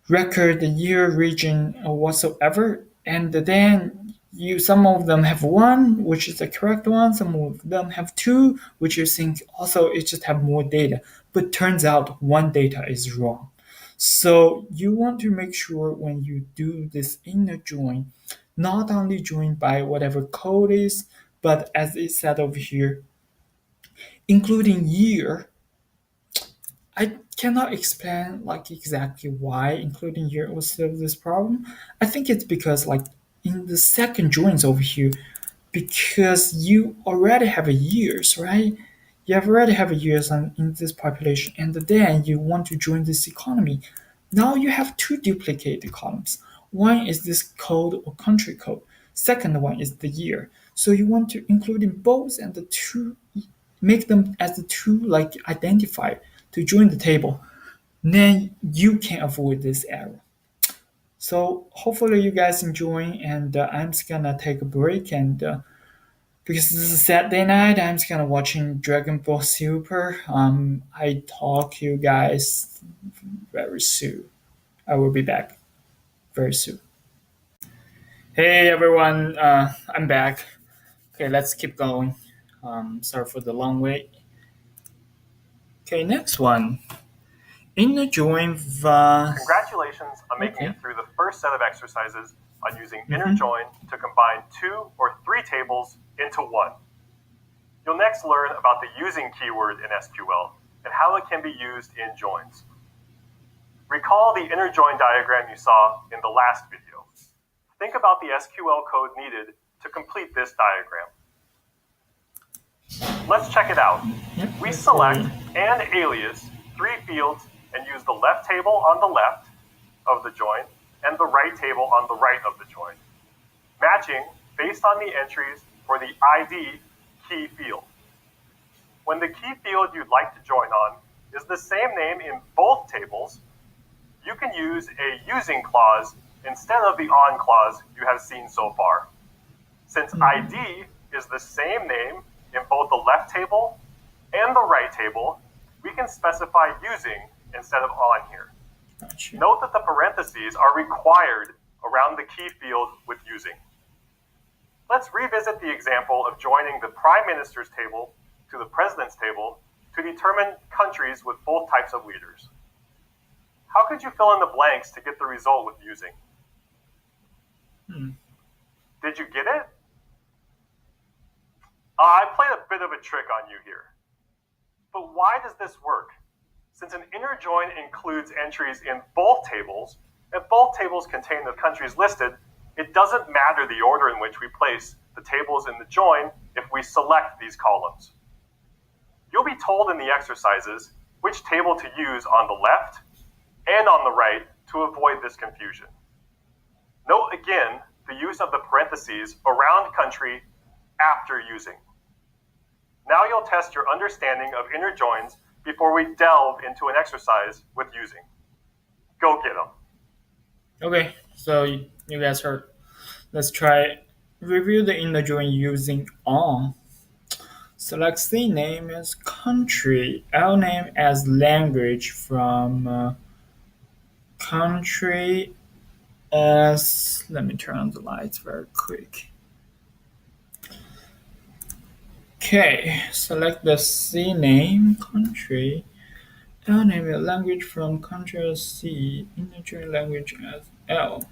record, the year, region, or whatsoever, and then you some of them have one, which is the correct one. Some of them have two, which you think also it just have more data. But turns out one data is wrong. So you want to make sure when you do this inner join, not only join by whatever code is, but as it said over here, including year. I cannot explain like exactly why including year will solve this problem. I think it's because like in the second joins over here, because you already have a years, right? You have already have a years in this population, and then you want to join this economy. Now you have two duplicate columns. One is this code or country code. Second one is the year. So you want to include in both and the two, make them as the two like identifier to join the table. Then you can avoid this error. So hopefully you guys enjoying, and I'm just gonna take a break, and because this is a Saturday night, I'm just gonna watching Dragon Ball Super. I talk to you guys very soon. I will be back very soon. Hey everyone, I'm back. Okay, let's keep going. Sorry for the long wait. Okay, next one. In the join the Congratulations on making okay. it through the first set of exercises on using inner Mhm. join to combine two or three tables into one. You'll next learn about the using keyword in SQL and how it can be used in joins. Recall the inner join diagram you saw in the last video. Think about the SQL code needed to complete this diagram. Let's check it out. Yep, We let's select see. and alias three fields and use the left table on the left of the join and the right table on the right of the join, matching based on the entries for the ID key field. When the key field you'd like to join on is the same name in both tables, you can use a using clause instead of the on clause you have seen so far. Since Hmm. ID is the same name in both the left table and the right table, we can specify using instead of on here. Gotcha. Note that the parentheses are required around the key field with using. Let's revisit the example of joining the Prime Minister's table to the President's table to determine countries with both types of leaders. How could you fill in the blanks to get the result with using? Hmm. Did you get it? I played a bit of a trick on you here. But why does this work? Since an inner join includes entries in both tables, and both tables contain the countries listed, it doesn't matter the order in which we place the tables in the join if we select these columns. You'll be told in the exercises which table to use on the left and on the right to avoid this confusion. Note again the use of the parentheses around country after using. Now you'll test your understanding of inner joins before we delve into an exercise with using. Go get them. Okay, so you guys heard. Let's try review the inner join using on. Select C name as country, L name as language from country as. Let me turn on the lights very quick. Okay, select the C name country, L name as language from country as C, inner join language as L.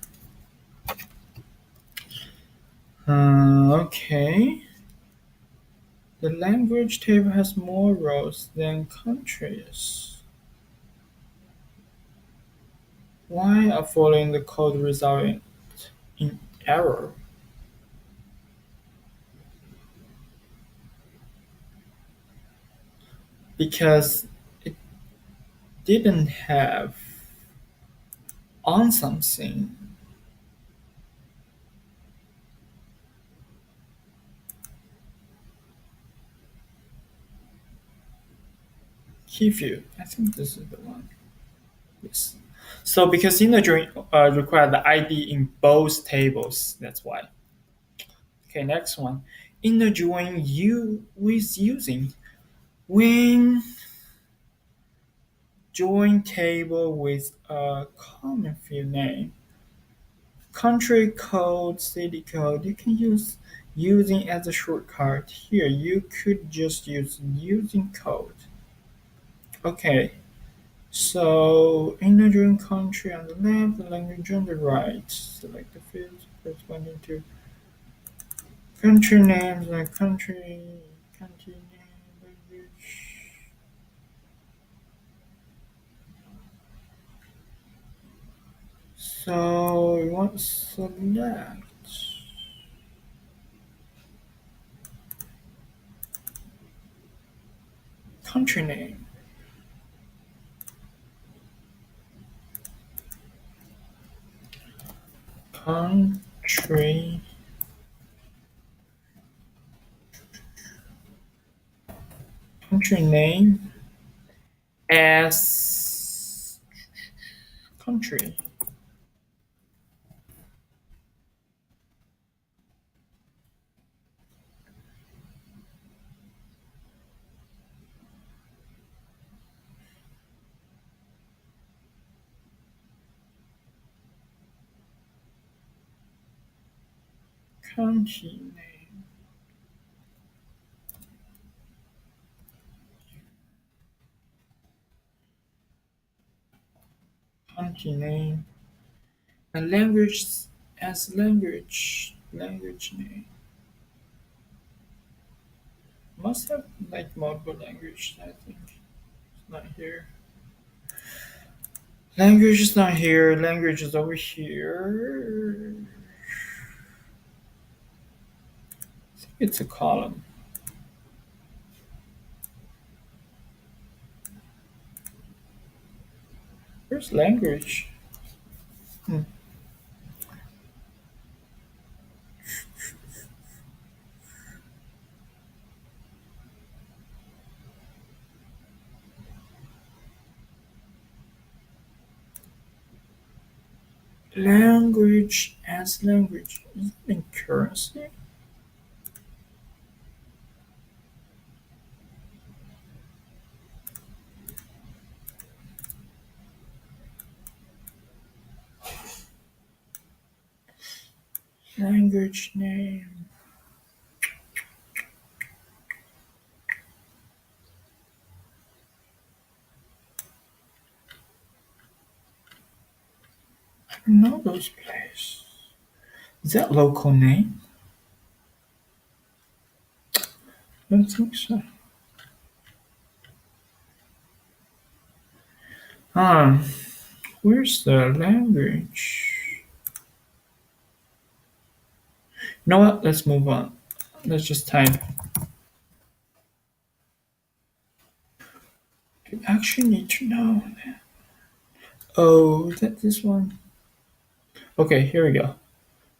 Okay. The language table has more rows than countries. Why are following the code resulting in error? Because it didn't have on something. Key field. I think this is the one. Yes. So because inner join require the ID in both tables, that's why. Okay, next one. Inner join you with using when join table with a common field name. Country code, city code, you can use using as a shortcut. Here you could just use using code. Okay, so inner country on the left, the language on the right. Select the fields corresponding to country names like country name, language. So we want to select country name. Country country name as country. County name. County name. And language as language. Language name. Must have like multiple language, I think. It's not here. Language is not here. Language is over here. I think it's a column. Where's language? Hmm. Language as language. Is it in currency? Language name. I don't know those places. Is that local name? I don't think so. Um, where's the language? You know what? Let's move on. Let's just type. You actually need to know that. Oh, is that this one? Okay, here we go.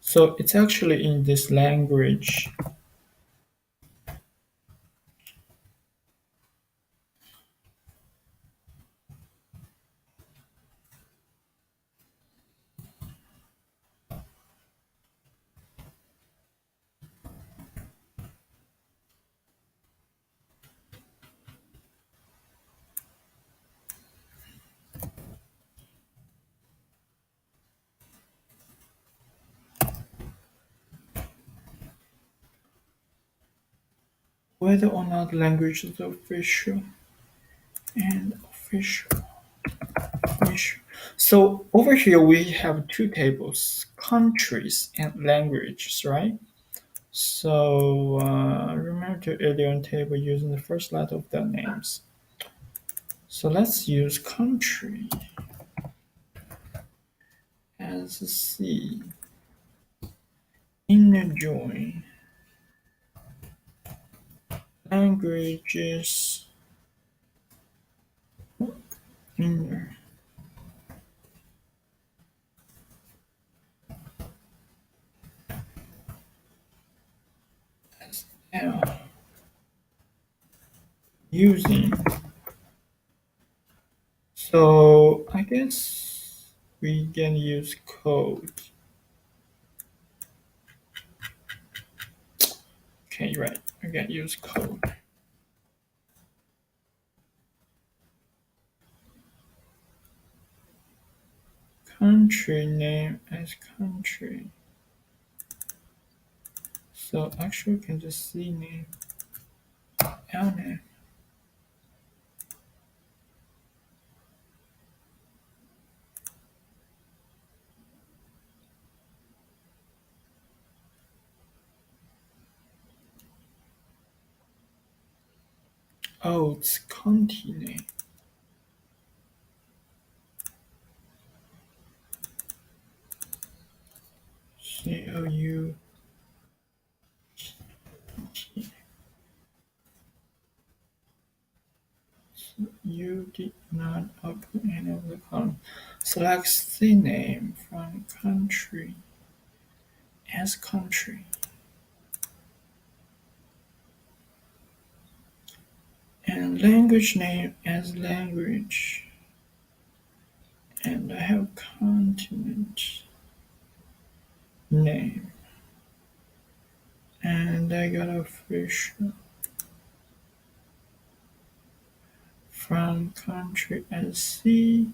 So it's actually in this language. Whether or not language is official and official. So over here we have two tables, countries and languages, right? So remember to add your table using the first letter of their names. So let's use country as C. Inner join languages inner as L using. So I guess we can use code. Okay, right. We can use code. Country name as country. So actually we can just C name L name. Oh, it's county name. COU. You did not open any of the column. Select the name from country as country. And language name as language. And I have continent name. And I got official from country as C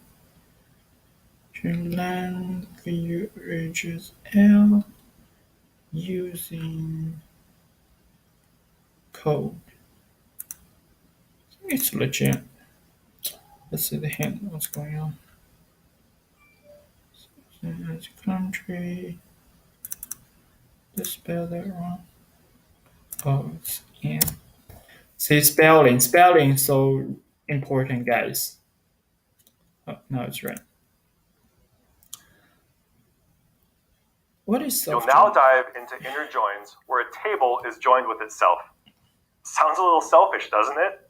to languages L using code. It's legit. Let's see the hint. What's going on? As country. Just spell that wrong. Oh, it's in. See spelling. Spelling so important, guys. Oh, no, it's right. What is You'll self now dive into inner joins, where a table is joined with itself. Sounds a little selfish, doesn't it?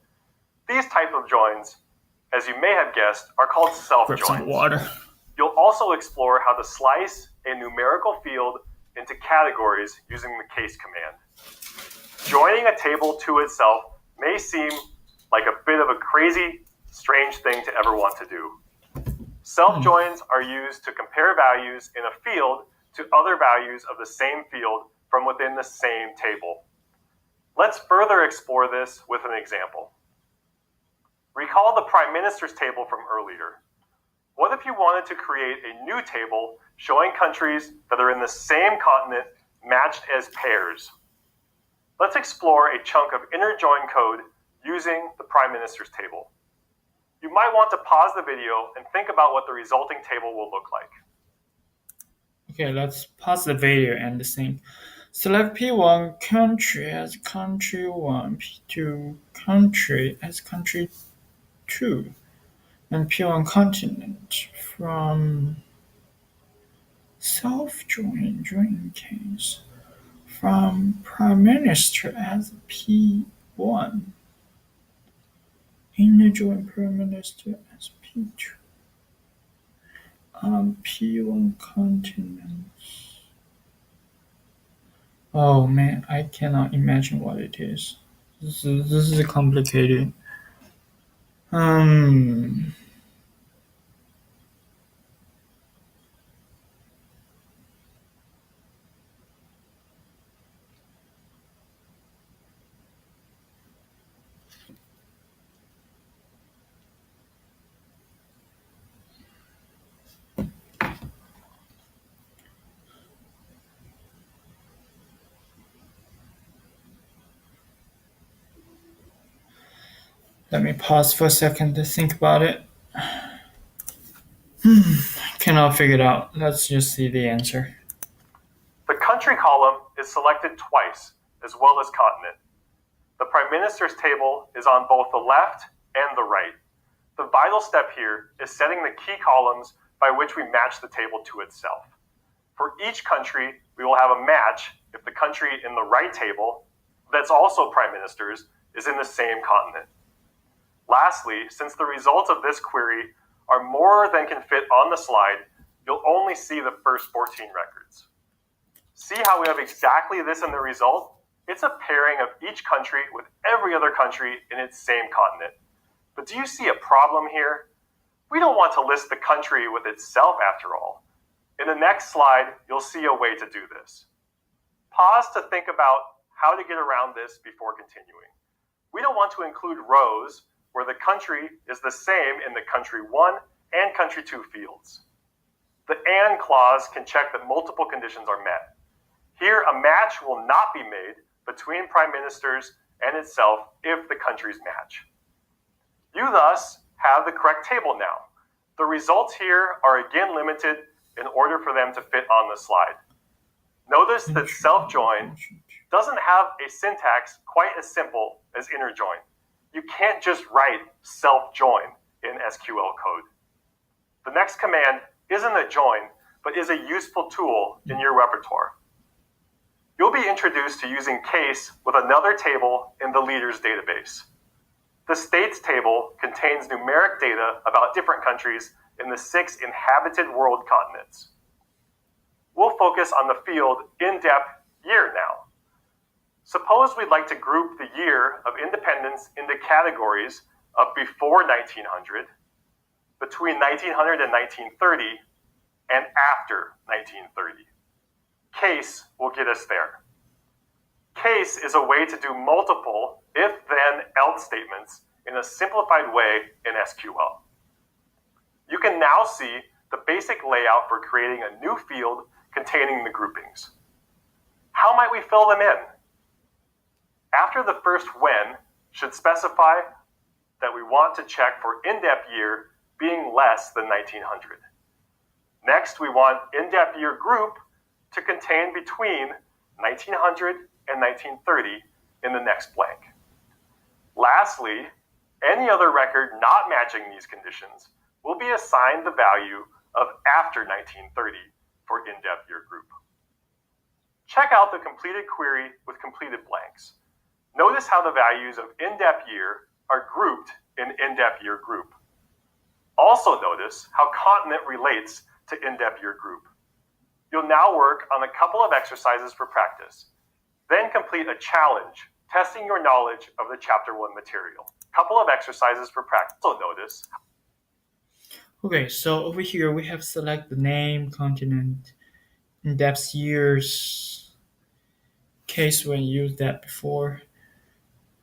These type of joins, as you may have guessed, are called Grab some self-joins. water. You'll also explore how to slice a numerical field into categories using the case command. Joining a table to itself may seem like a bit of a crazy, strange thing to ever want to do. Self-joins are used to compare values in a field to other values of the same field from within the same table. Let's further explore this with an example. Recall the Prime Minister's table from earlier. What if you wanted to create a new table showing countries that are in the same continent matched as pairs? Let's explore a chunk of inner join code using the Prime Minister's table. You might want to pause the video and think about what the resulting table will look like. Okay, let's pause the video and think. Select P1 country as country 1, P2 country as country 2, and P1 continent from self-join case from Prime Minister as P1, inner join Prime Minister as P2, P1 continent. Oh man, I cannot imagine what it is. This is complicated. Um, Let me pause for a second to think about it. Cannot figure it out. Let's just see the answer. The country column is selected twice, as well as continent. The Prime Minister's table is on both the left and the right. The vital step here is setting the key columns by which we match the table to itself. For each country, we will have a match if the country in the right table, that's also Prime Minister's, is in the same continent. Lastly, since the results of this query are more than can fit on the slide, you'll only see the first 14 records. See how we have exactly this in the result? It's a pairing of each country with every other country in its same continent. But do you see a problem here? We don't want to list the country with itself after all. In the next slide, you'll see a way to do this. Pause to think about how to get around this before continuing. We don't want to include rows where the country is the same in the country 1 and country 2 fields. The AND clause can check that multiple conditions are met. Here, a match will not be made between Prime Ministers and itself if the countries match. You thus have the correct table now. The results here are again limited in order for them to fit on the slide. Notice that self-join doesn't have a syntax quite as simple as inner join. You can't just write self-join in SQL code. The next command isn't a join, but is a useful tool in your repertoire. You'll be introduced to using case with another table in the leaders database. The states table contains numeric data about different countries in the 6 inhabited world continents. We'll focus on the field in-depth year now. Suppose we'd like to group the year of independence into categories of before 1900, between 1900 and 1930, and after 1930. Case will get us there. Case is a way to do multiple if, then, else statements in a simplified way in SQL. You can now see the basic layout for creating a new field containing the groupings. How might we fill them in? After the first when should specify that we want to check for in-depth year being less than 1900. Next, we want in-depth year group to contain between 1900 and 1930 in the next blank. Lastly, any other record not matching these conditions will be assigned the value of after 1930 for in-depth year group. Check out the completed query with completed blanks. Notice how the values of in-depth year are grouped in in-depth year group. Also notice how continent relates to in-depth year group. You'll now work on a couple of exercises for practice. Then complete a challenge, testing your knowledge of the Chapter 1 material. Couple of exercises for practice. Also notice. Okay, so over here we have select the name, continent, in-depth years. Case when used that before.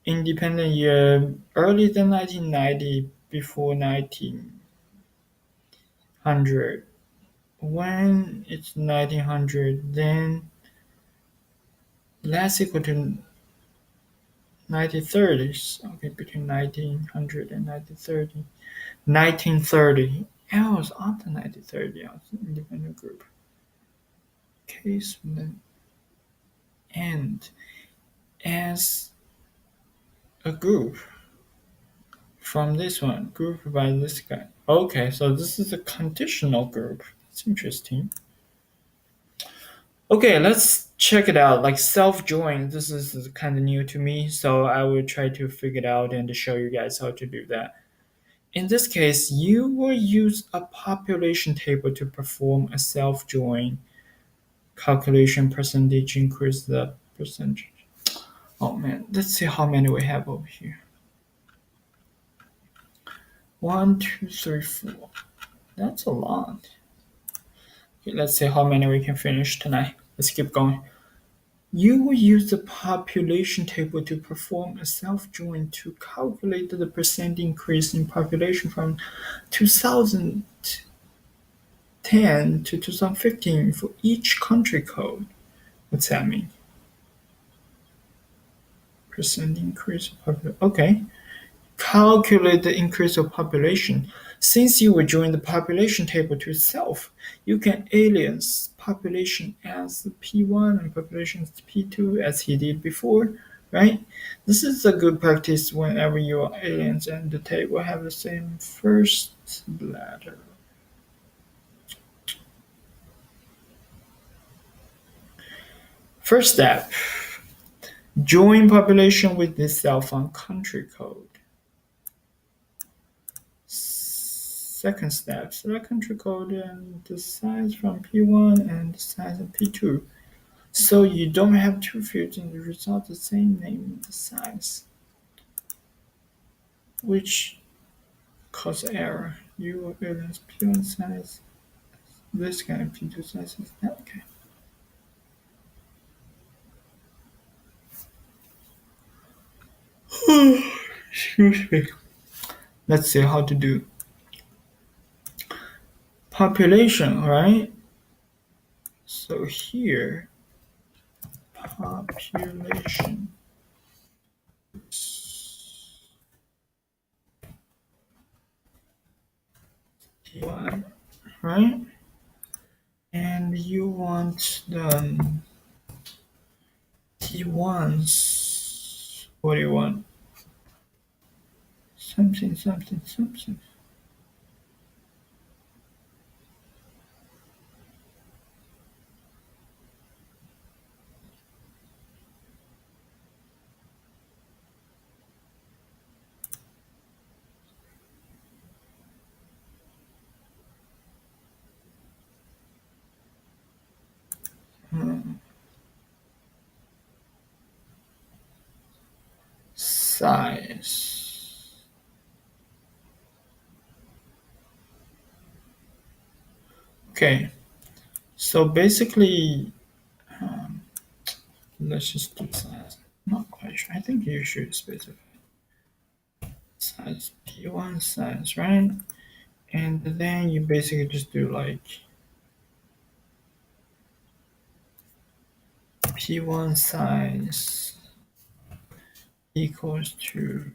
Independent year early than 1990, before 1900. When it's 1900, then less equal to 1930s. Okay, between 1900 and 1930. 1930. I was after 1930. I was an independent group. Case when end as a group from this one, group by this guy. Okay, so this is a conditional group. It's interesting. Okay, let's check it out. Like self join, this is kind of new to me, so I will try to figure it out and to show you guys how to do that. In this case, you will use a population table to perform a self join calculation percentage increase the percentage. Oh man, let's see how many we have over here. 1, 2, 3, 4. That's a lot. Okay, let's see how many we can finish tonight. Let's keep going. You will use the population table to perform a self-join to calculate the percent increase in population from 2010 to 2015 for each country code. What's that mean? Percent increase of population. Okay. Calculate the increase of population. Since you will join the population table to self, you can alias population as P1 and population as P2 as he did before, right? This is a good practice whenever you are aliens and the table have the same first letter. First step, join population with the self on country code. Second step, select country code and the size from P1 and the size of P2. So you don't have two fields in the result the same name and the size, which cause error. You will balance P1 size, this kind of P2 size is that okay. Excuse me. Let's see how to do population, right? So here, population. P1, right? And you want the T1s. What do you want? Something, something, something. Size. Okay, so basically, let's just do size. Not quite sure. I think you should specify size P1 size, right? And then you basically just do like P1 size equals to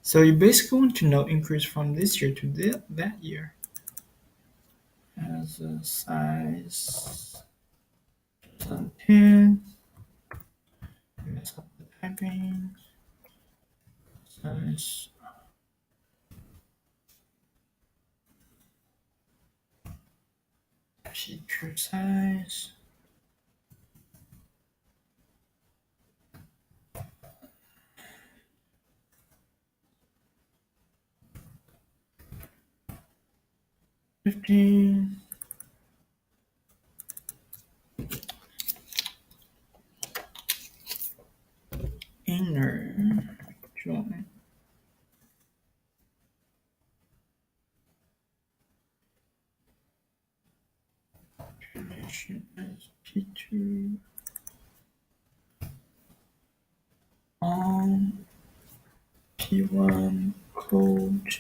so you basically want to know increase from this year to that year as a size 2010. Mess up the typing. Size feature size. $15. inner join relation as P2 on P1 code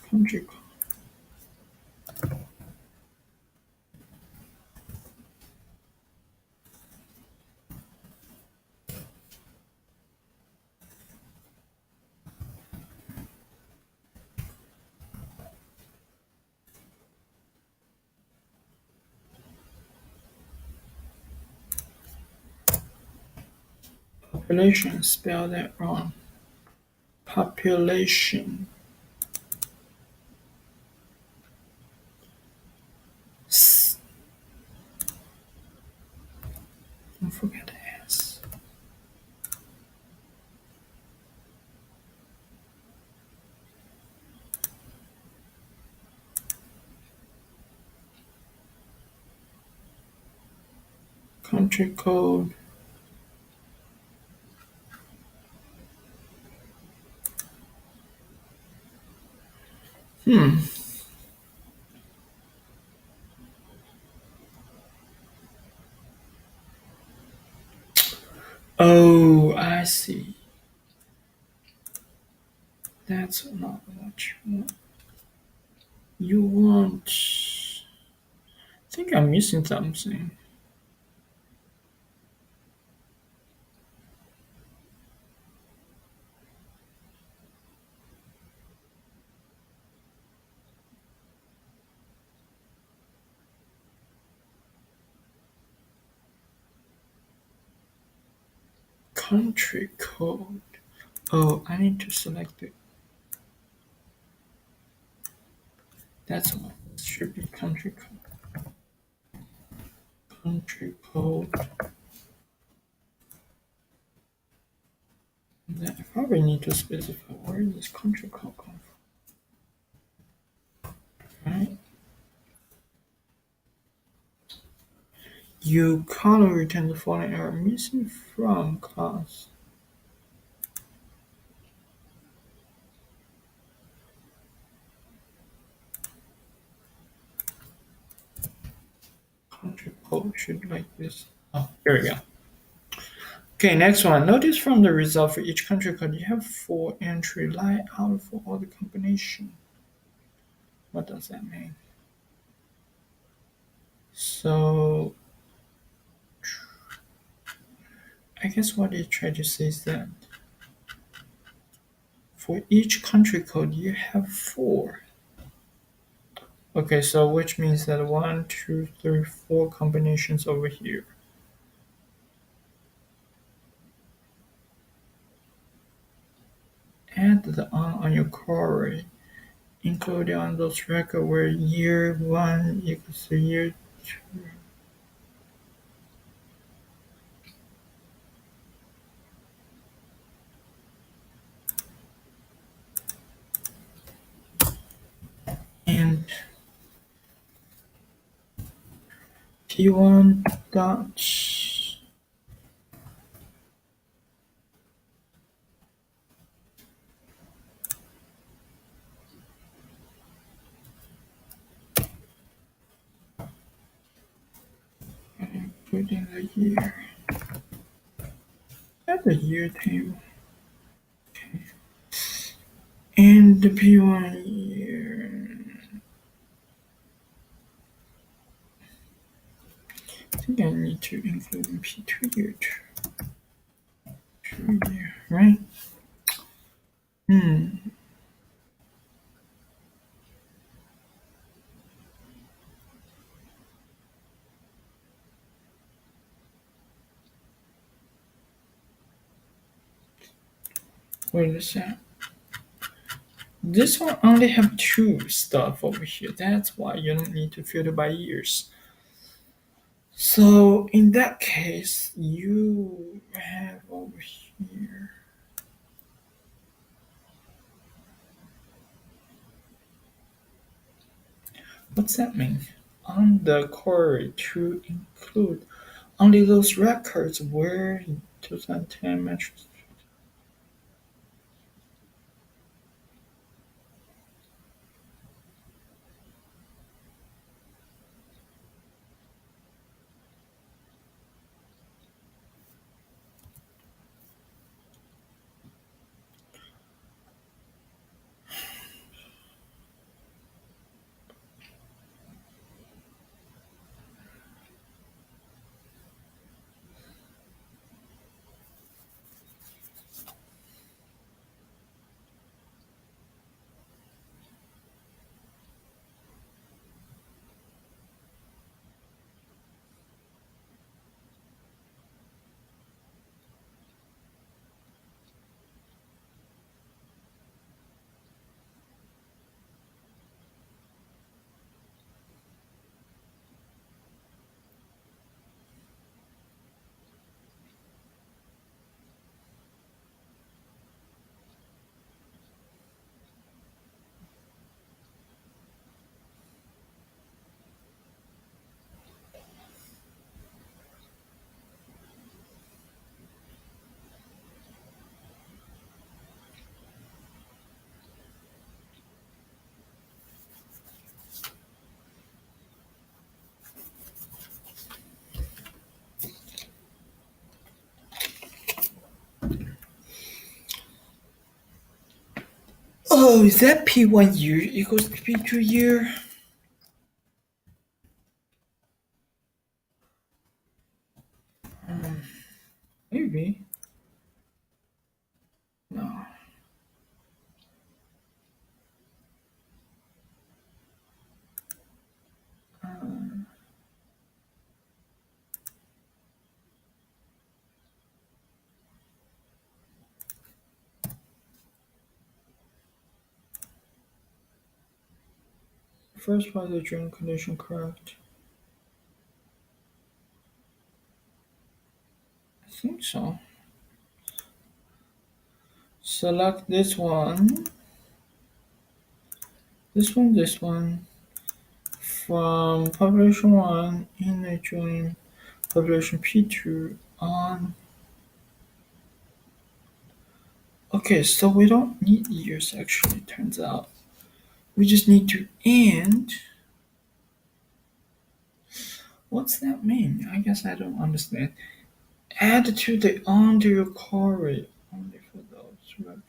country code. Population, spell that wrong. Population. Don't forget the S. Country code. Hmm. Oh, I see. That's not what you want. You want. I think I'm missing something. Country code. Oh, I need to select it. That's what it should be. Country code. Country code. Then I probably need to specify where this country code come from. Right? You color return the following error missing from class. Country code should like this. Oh, here we go. Okay, next one. Notice from the result for each country code, you have 4 entry lie out for all the combination. What does that mean? So, I guess what they try to say is that for each country code, you have 4. Okay, so which means that 1, 2, 3, 4 combinations over here. Add the on your query, including on those records where year 1 equals to year 2. And P1 dot put in the year. Add the year table. Okay. And the P1 year. I think I need to include in P2 year too. 2 year, right? What is that? This one only have 2 stuff over here. That's why you don't need to filter by years. So in that case, you have over here. What's that mean? On the query to include Only those records were in 2010 matches. Oh, is that P1 year equals P2 year? Maybe. No. First part of the dream condition correct. I think so. Select this one from population 1 in a dream, population P2 on. Okay, so we don't need years actually, turns out. We just need to end. What's that mean? I guess I don't understand. Add to the onto your query only for those records.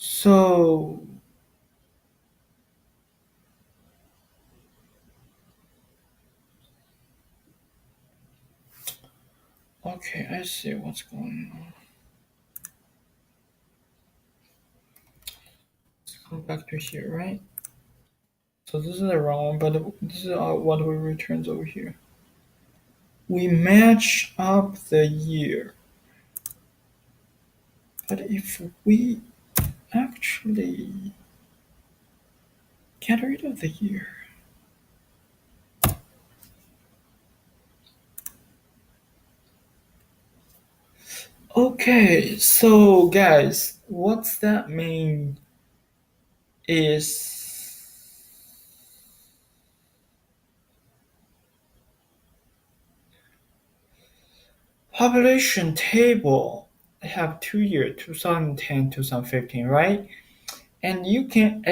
So, okay, I see what's going on. Let's come back to here, right? So this is the wrong one, but this is what we returns over here. We match up the year. But if we actually get rid of the year. Okay, so guys, what's that mean is population table have 2 year 2010 2015, right? And you can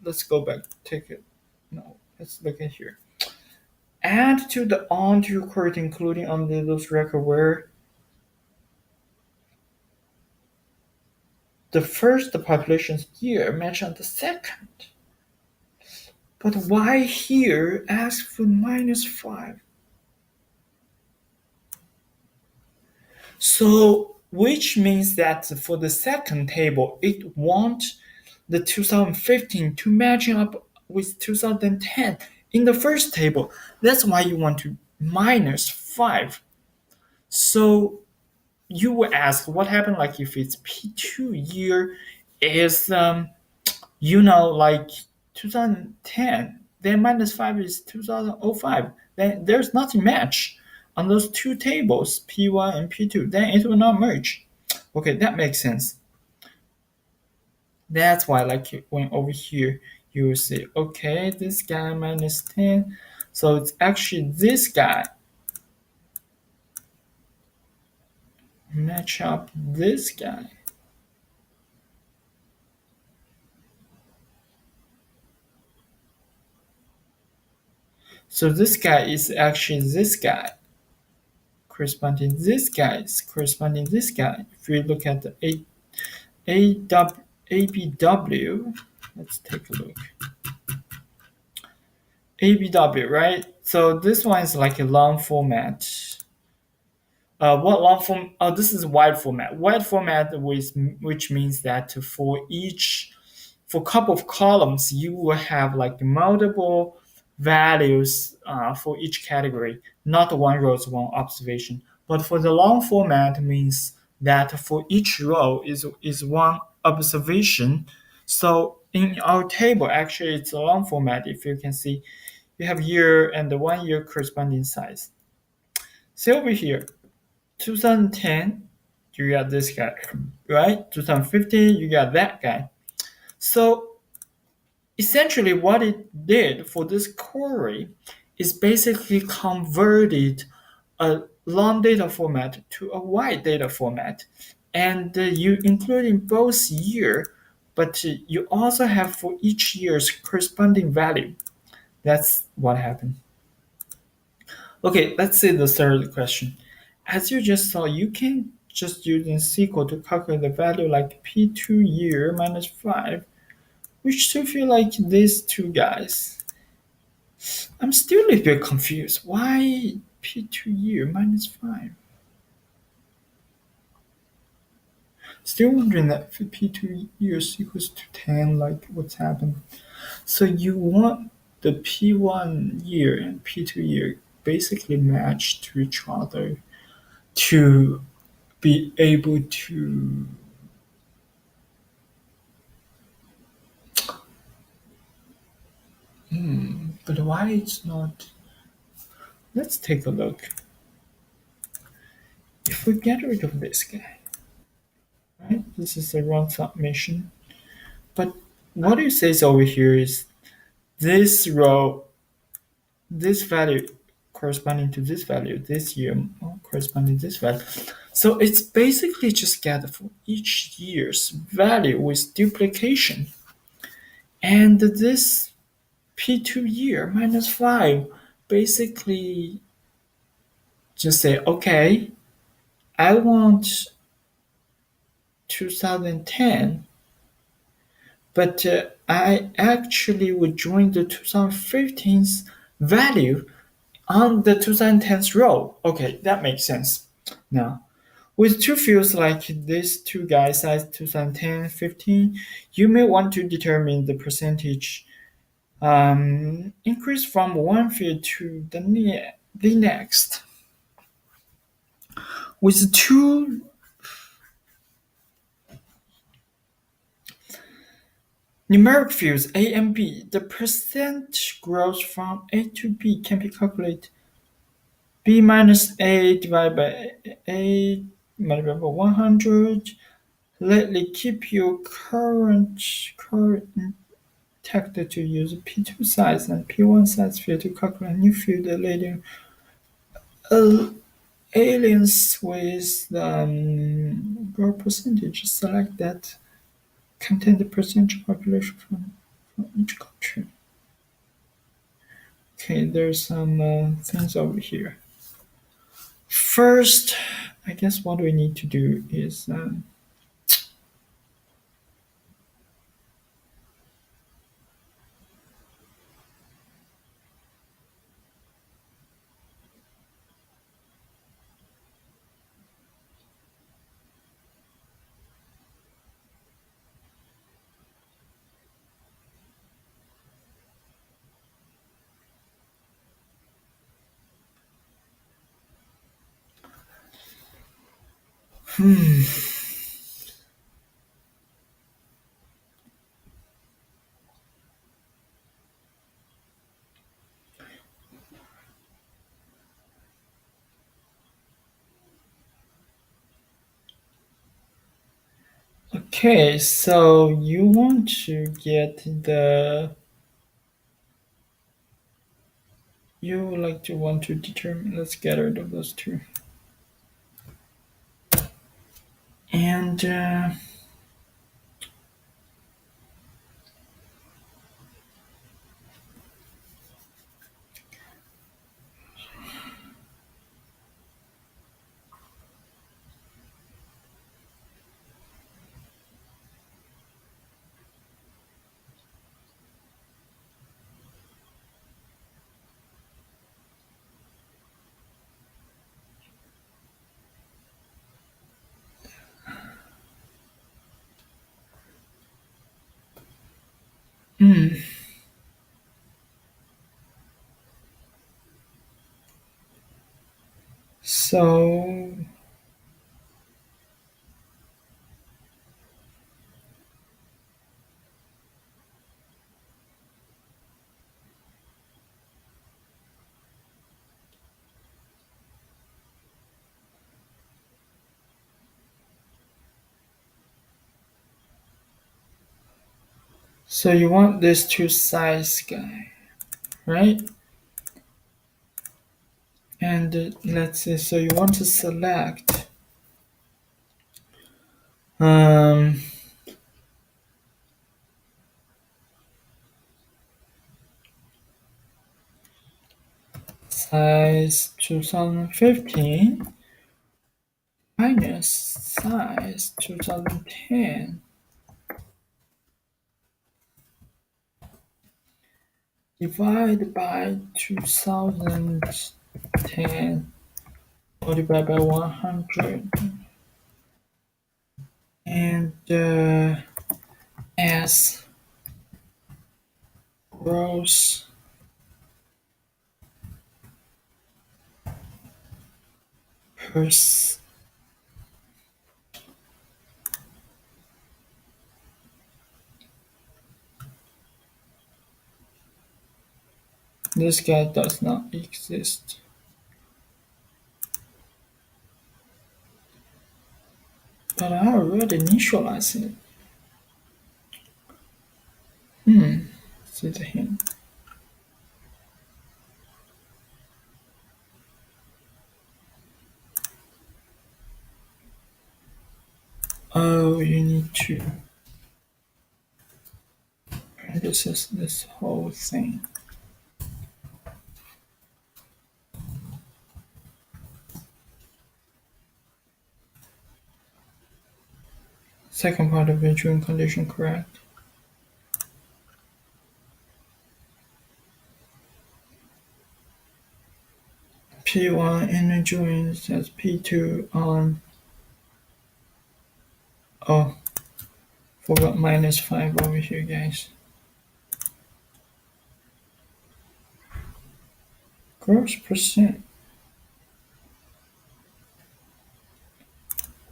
let's go back, take it. No, let's look at here. Add to the onto record including under those record where the first population's year match on the second. But why here ask for -5? So which means that for the second table, it wants the 2015 to matching up with 2010 in the first table. That's why you want to -5. So you will ask what happened like if its P2 year is like 2010, then minus 5 is 2005. Then there's nothing match on those two tables, P1 and P2. Then it will not merge. Okay, that makes sense. That's why, like, when over here, you will say, okay, this guy minus 10. So it's actually this guy match up this guy. So this guy is actually this guy corresponding this guy is corresponding this guy. If we look at the ABW, let's take a look. ABW, right? So this one is like a long format. What long form? Oh, this is wide format. Wide format, which means that for couple of columns, you will have like multiple values for each category, not one row is one observation. But for the long format means that for each row is one observation. So in our table, actually, it's a long format. If you can see, you have year and the 1 year corresponding size. See over here, 2010, you got this guy, right? 2015, you got that guy. So essentially, what it did for this query is basically converted a long data format to a wide data format, and you including both year, but you also have for each year's corresponding value. That's what happened. Okay, let's see the third question. As you just saw, you can just using SQL to calculate the value like P2 year minus 5, which should feel like these two guys. I'm still a little bit confused. Why P2 year minus 5? Still wondering that if P2 years equals to 10, like what's happened. So you want the P1 year and P2 year basically match to each other to be able to. But why it's not? Let's take a look. If we get rid of this guy, right? This is the wrong submission. But what it says over here is this row, this value corresponding to this value, this year corresponding to this value. So it's basically just gather for each year's value with duplication. And this P2 year minus 5 basically just say, okay, I want 2010, but I actually would join the 2015's value on the 2010's row. Okay, that makes sense. Now, with two fields like these two guys, size 2010, 15, you may want to determine the percentage increase from one field to the next. With two numeric fields A and B, the percent growth from A to B can be calculated. B minus A divided by A multiplied by 100. Lately, keep your current intact to use P2 size and P1 size field to calculate new field later. Aliens with growth percentage. Select that contain the percentage population from each country. Okay, there's some things over here. First, I guess what we need to do is Okay, so you want to get you would like to want to determine, let's get rid of those two. And mm, so so you want this two size guy, right? And let's say so you want to select um size 2015 minus size 2010 divided by 2010 multiplied by 100 and as gross per this guy does not exist, but I already initialized it. See the hint. Oh, you need to parentheses this whole thing. Second part of the June condition correct. P1 in join says P2 on. Oh, forgot -5 over here, guys. Gross percent.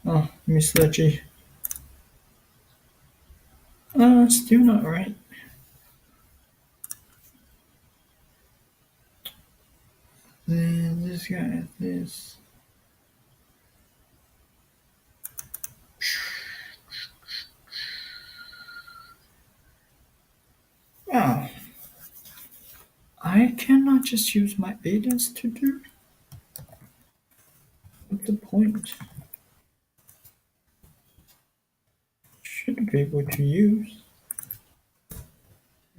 Oh, Mr. G. Still not right. Then this guy, this. Oh, I cannot just use my aliens to do. What's the point? Should be able to use.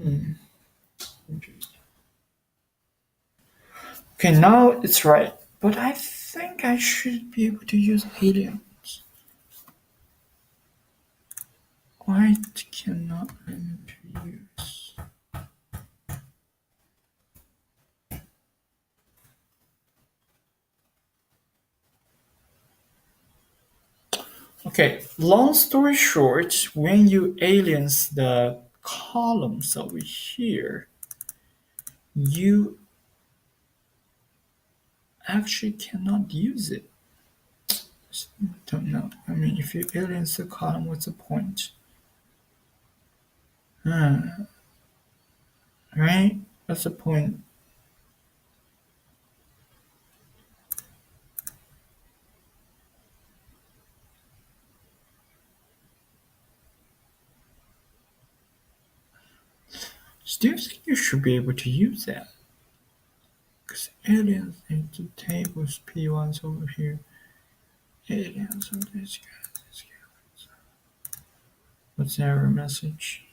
Hmm. Okay, now it's right. But I think I should be able to use aliens. Why it cannot let me to use? Okay, long story short, when you aliens the columns over here, you actually cannot use it. Don't know. I mean, if you aliens the column, what's the point? Right? That's the point. Do you think you should be able to use that? Because aliens think the tables P1's over here. Aliens on this guy. What's the error message?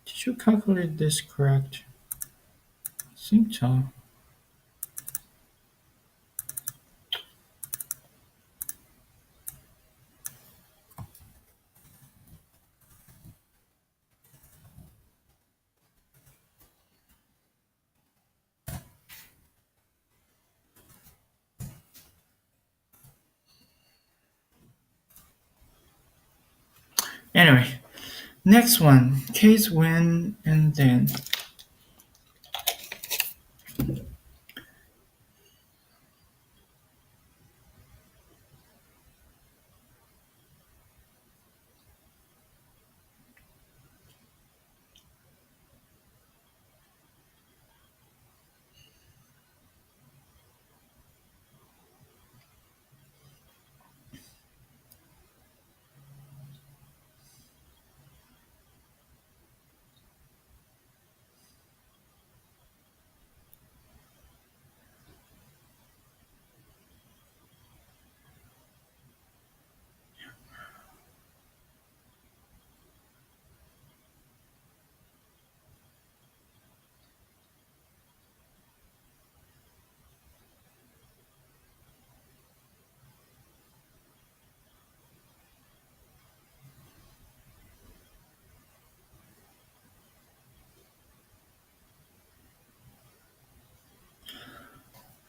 Did you calculate this correct? I think so. Anyway, next one. Case when and then.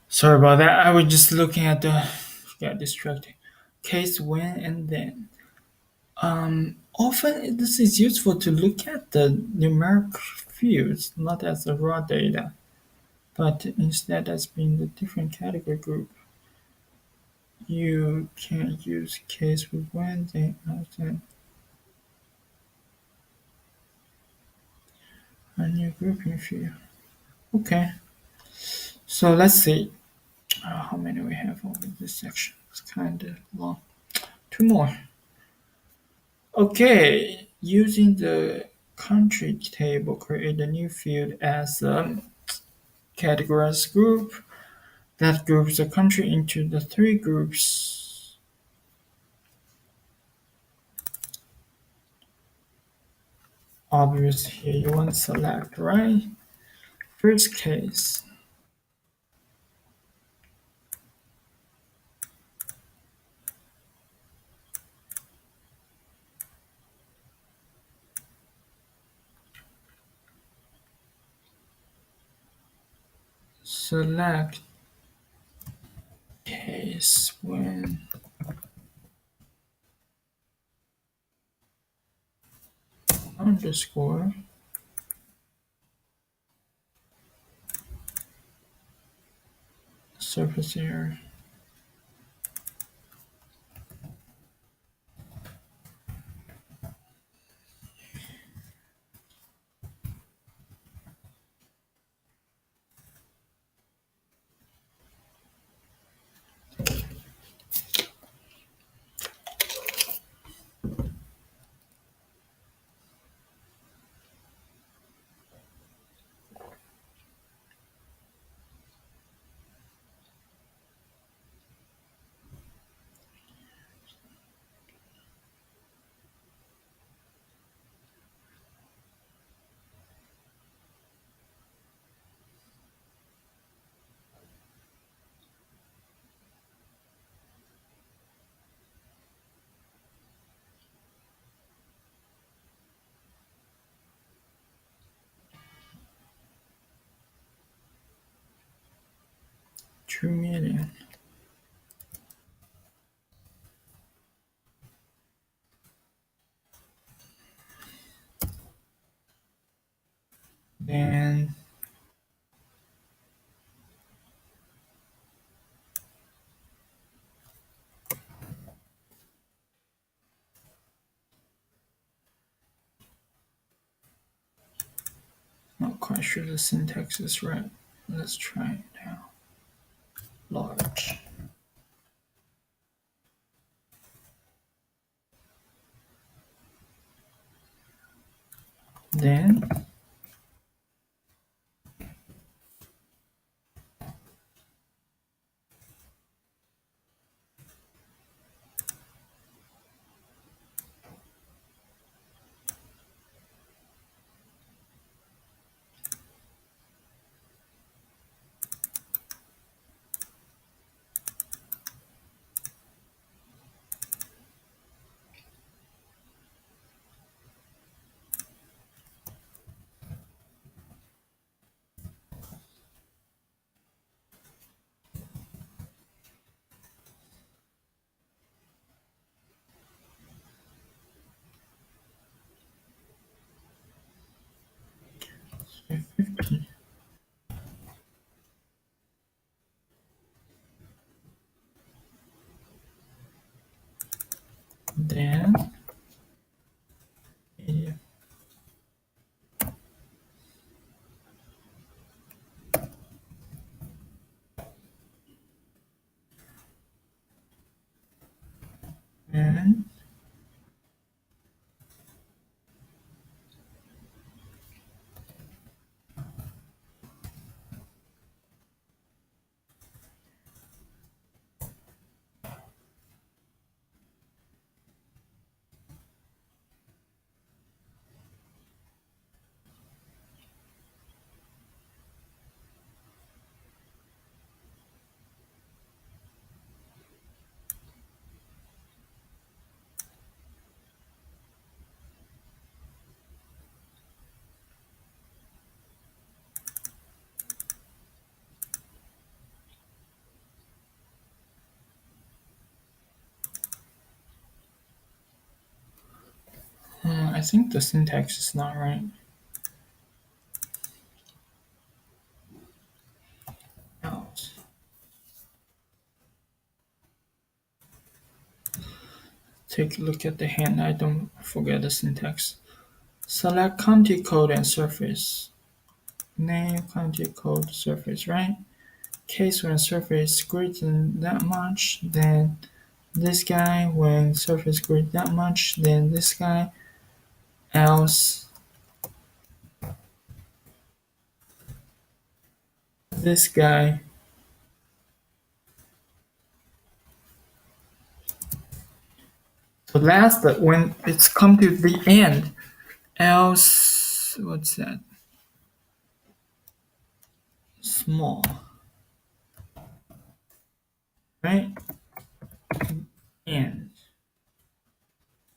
Sorry about that. I was just looking at the got distracted. Case when and then. Often this is useful to look at the numeric fields not as the raw data, but instead as being the different category group. You can use case with when, then, and then a new grouping field. Okay, so let's see how many we have over this section. It's kind of long. Two more. Okay, using the country table, create a new field as a categorized group that groups the country into the three groups. Obviously, here you want to select, right? First case, select case when underscore surface area. Two million. Then not quite sure the syntax is right. Let's try it now. Large. Then 50. Then, yeah, and I think the syntax is not right. Else. Take a look at the hand. I don't forget the syntax. Select county code and surface. Name county code surface, right? Case when surface greater than that much, then this guy. When surface greater that much, then this guy. Else this guy. So last, when it's come to the end, else what's that? Small, right? And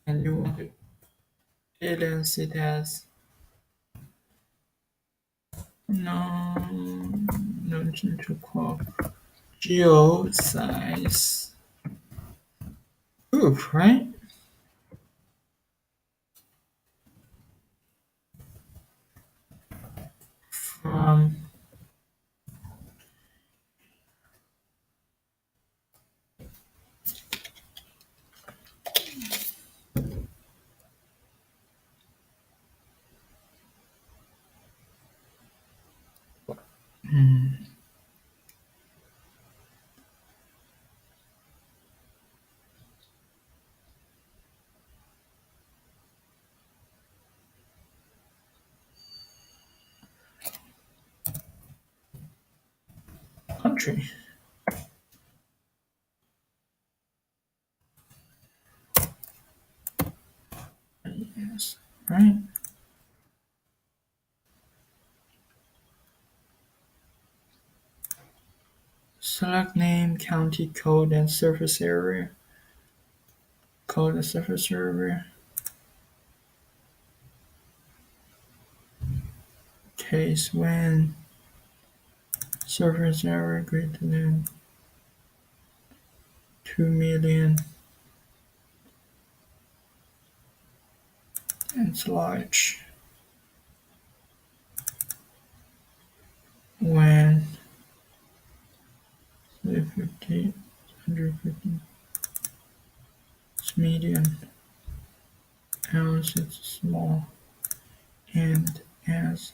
you want to balance it as no no to call geo size group, right? From country. Yes, right? Select name, county code, and surface area. Code and surface area. Case when surface area greater than 2 million and it's large. When 50, 150 it's medium, else it's small, and as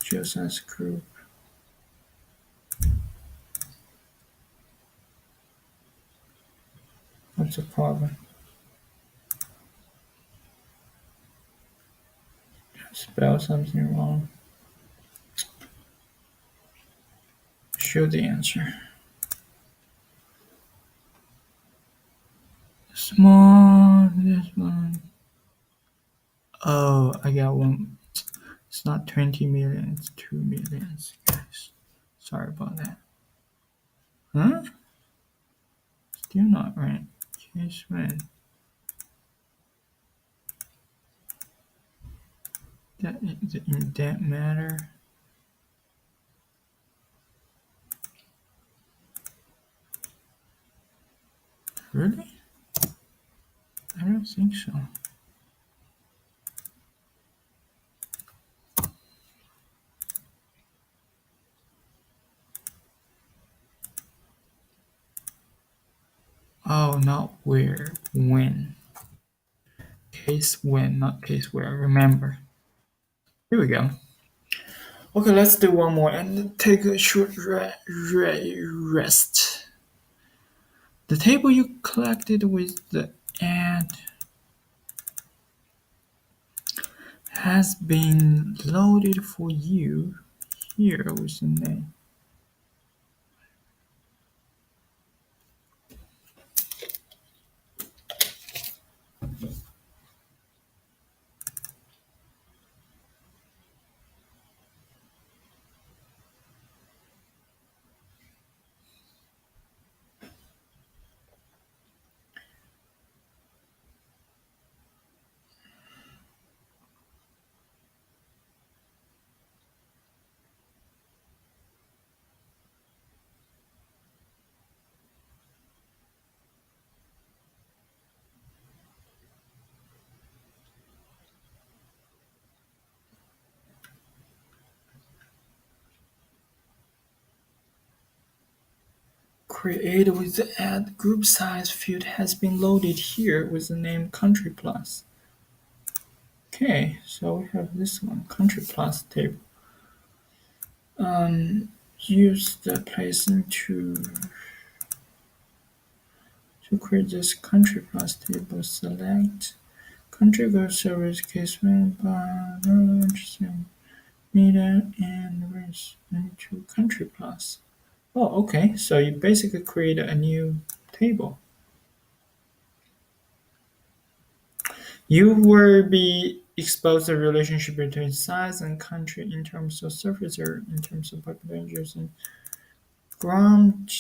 just as group. What's the problem? Spell something wrong. Show the answer. Small, this one. Oh, I got one. It's not 20 million, it's 2 million, guys. Sorry about that. Huh? Still not right. Case when. That in that matter. Really? I don't think so. where, when. Case when, not case where. Remember. Here we go. Okay, let's do one more and take a short rest. The table you collected with the and has been loaded for you. Here was the name. Created with the add group size field has been loaded here with the name country plus. Okay, so we have this one, country plus table. Use the placing to create this country plus table. Select country go service case when by interesting media and race into country plus. Oh, okay. So you basically create a new table. You will be exposed to the relationship between size and country in terms of surface area, in terms of population using ground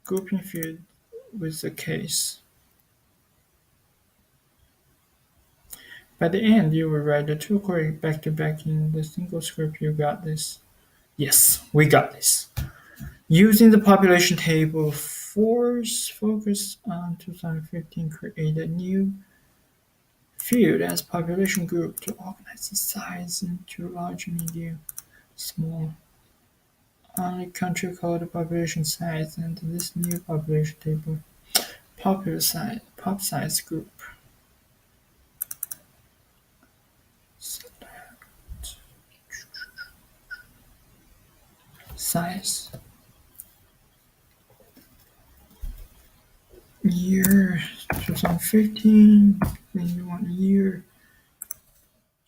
grouping field with the case. By the end, you will write the two query back to back in the single script. You got this. Yes, we got this. Using the population table, force focus on 2015, create a new field as population group to organize the size into large, medium, small. Only country code population size and this new population table pop size group. Select size. Year 2015, then you want year,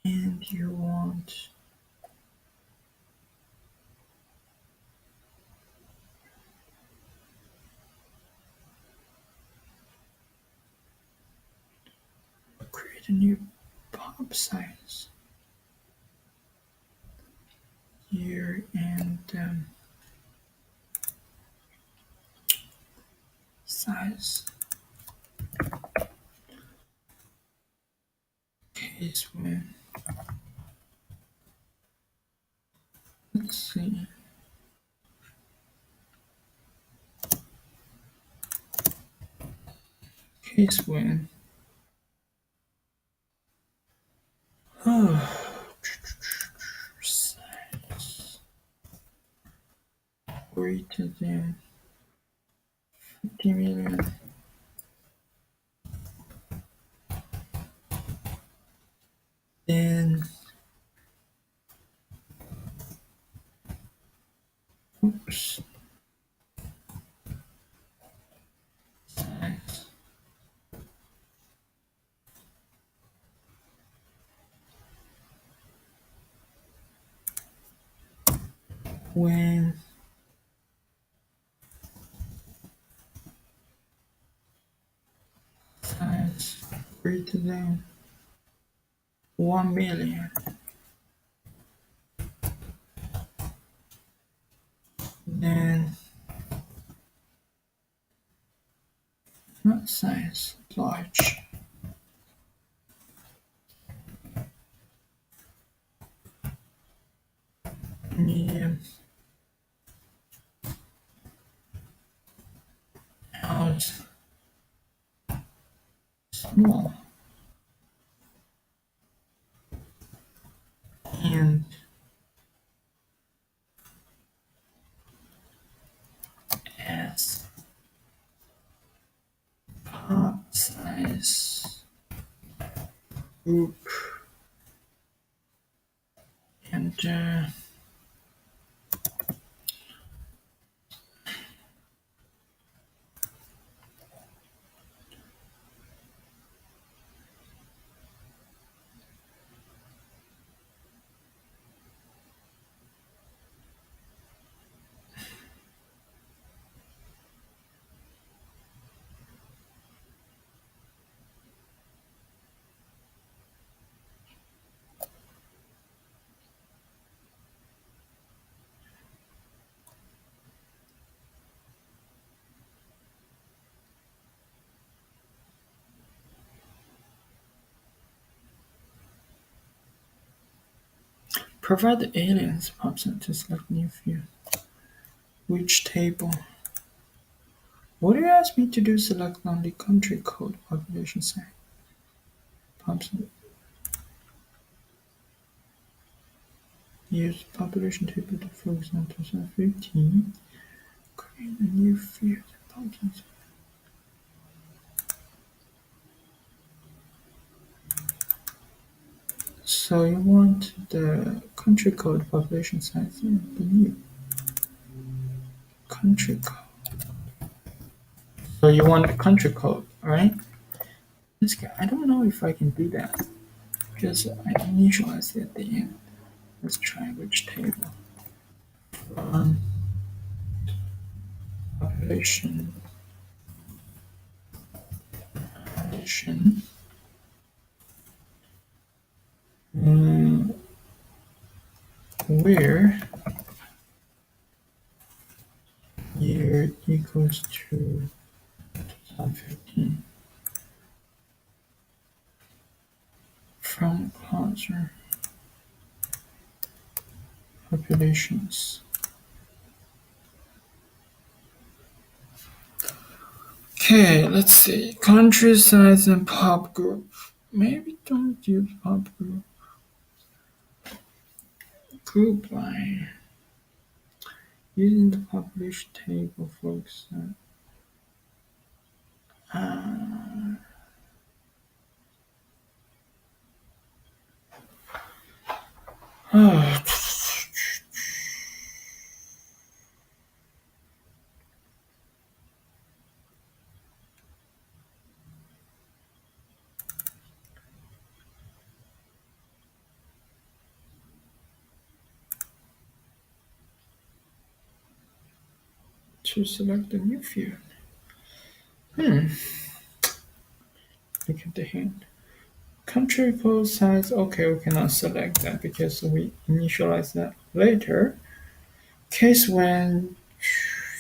and you want create a new pop size, year, and size. Case when, let's see, case when, oh, size greater than 50 million, then, oops, size, when, size greater than 1 million, then not size, large, medium, house, small, and as size group and provide the aliens option to select new field. Which table? What do you ask me to do? Select only country code population size. Option. Use population table to focus on 2015. Create a new field. Option. So you want the country code population size and the new country code. So you want the country code, right? This guy, I don't know if I can do that because I initialized it at the end. Let's try which table. Population addition. Mm, where year equals to 2015 from cluster populations. Okay, let's see. Country size and pop group. Maybe don't use pop group. Group line. Using the population table, folks. Uh, to select a new field. Look at the hint. Country code size. Okay, we cannot select that because we initialize that later. Case when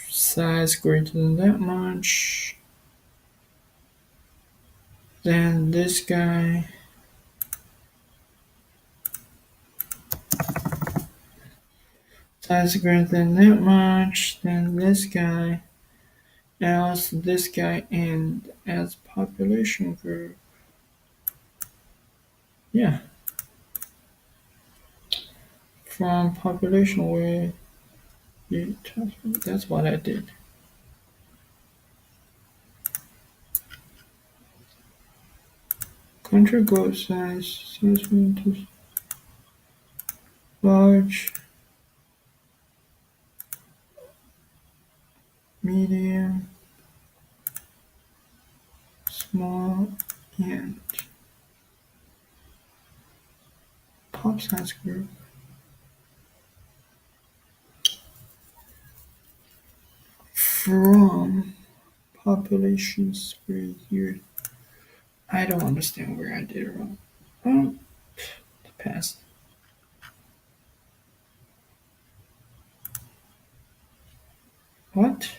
size greater than that much, then this guy. Size greater than that much, then this guy, else this guy, and as population group. Yeah, from population way, that's what I did. Country code size, large, medium, small, and pop size group. From population spread here. I don't understand where I did it wrong. Oh, pass. What?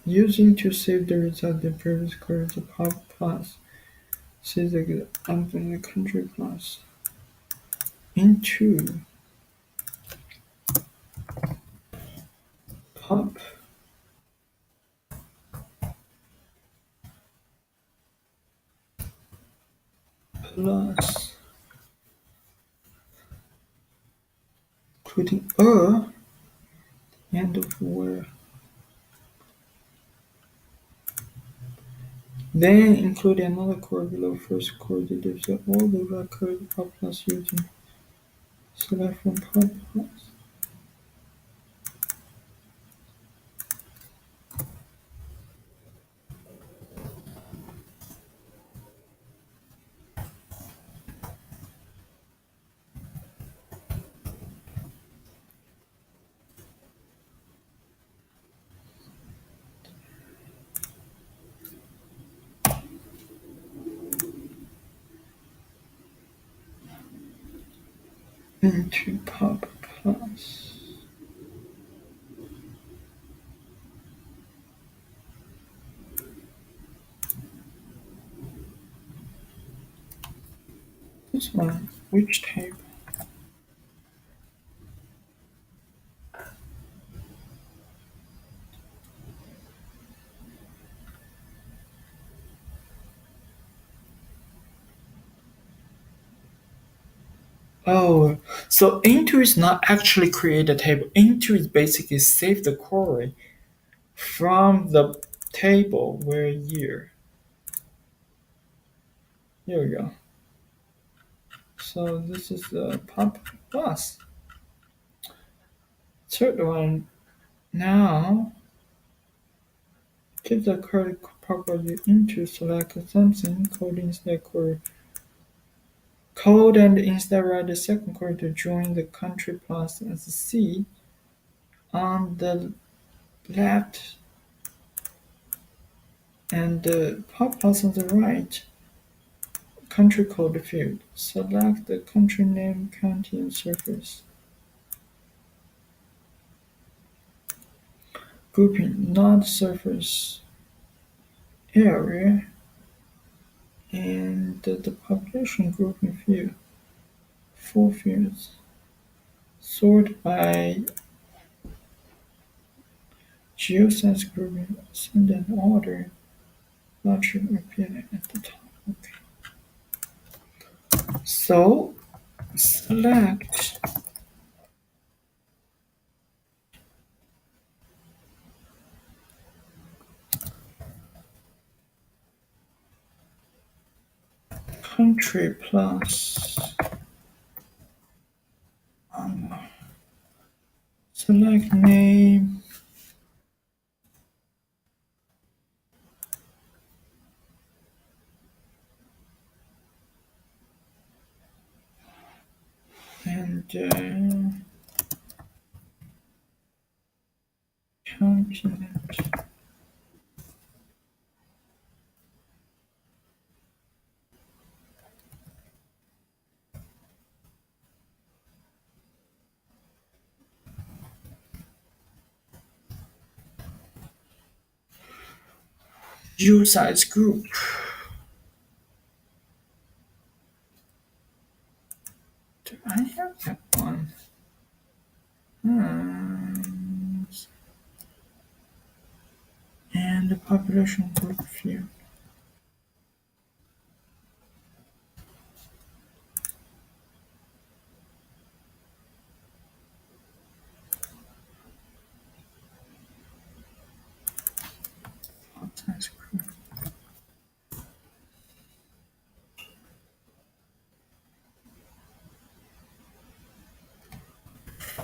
Using to save the result the previous quarter the pop plus says the open the country plus into pop plus, including a and where. Then include another core below first core that gives you all the record pop plus using select from pop plus. Into pop plus. This one, which table? Oh, so into is not actually create a table. Into is basically save the query from the table where year. Here we go. So this is the pop plus. Third one, now keep the correct property into select something, code instead query. Code and instead write the second query to join the country plus as C on the left and the pop plus on the right. Country code field. Select the country name, county, and surface. Grouping, not surface area, and the population grouping field. 4 fields. Sort by geosize grouping, send an order, logic appear at the top. Okay. So select country plus select name and continent. Geosize group. Do I have that one? Hmm. And the population group field. Geosize group.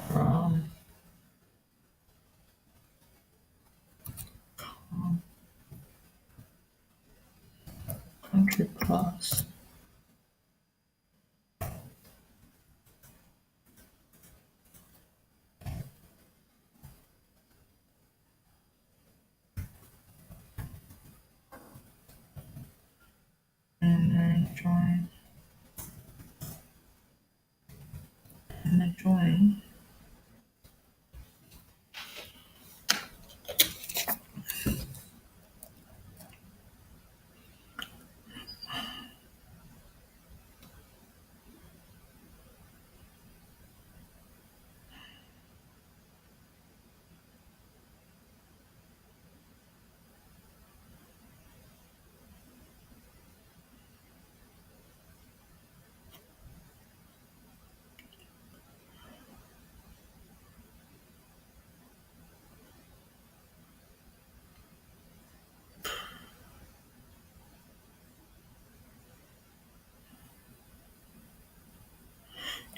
From country plus. And then join. And then join.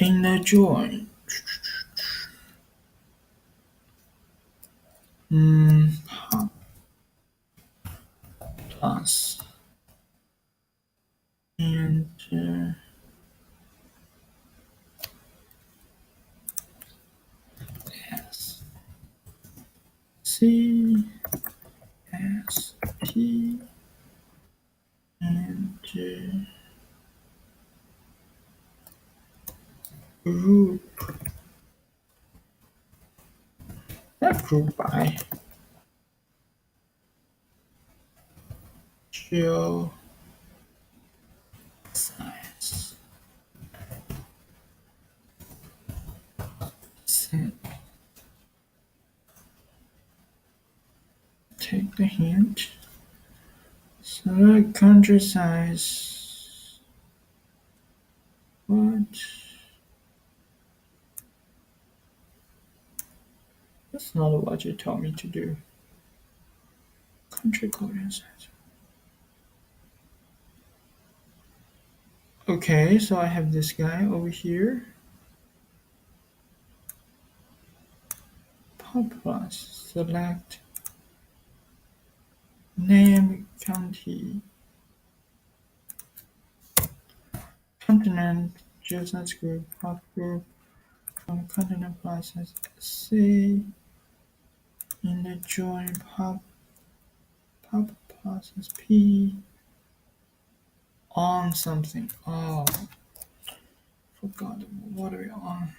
In the join. Pop plus and S C S T and group. Not group by geo science. Set. Take the hint. Select country size. What? That's not what you told me to do. Country code and size. Okay, so I have this guy over here. Pop plus. Select name county. Continent. Geoscience group. Pop group. From continent plus SC. In the join pop plus P. On something. Oh, forgot what are we on.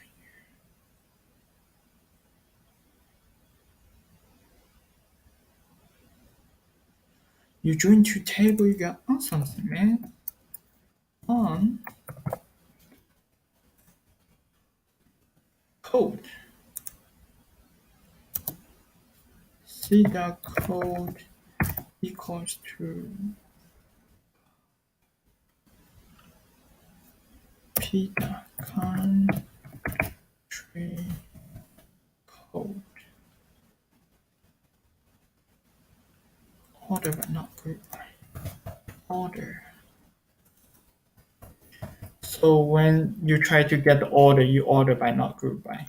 You join two table, you got on something, man. On code. C dot code equals to P dot country code. Order but not group by. Order. So when you try to get the order, you order by not group by.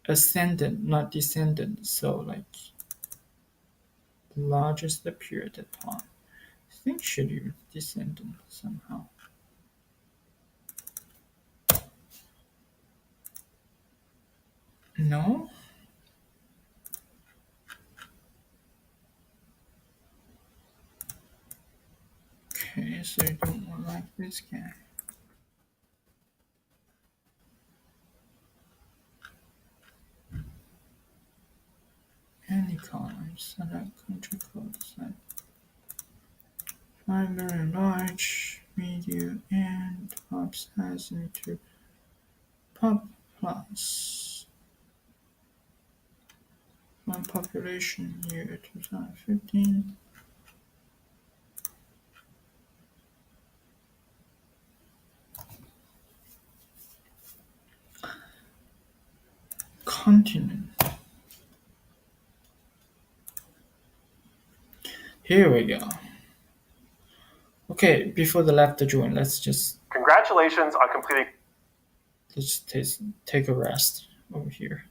Ascendant, not descendant. So like the largest appeared upon. I think should use descendant somehow. No? Okay, so you don't want like this guy. Any columns, select country code, select primary, large, medium, and pop size into pop plus. One population year 2015. Continent. Here we go. Okay, before the left join, let's Congratulations on completing. take a rest over here.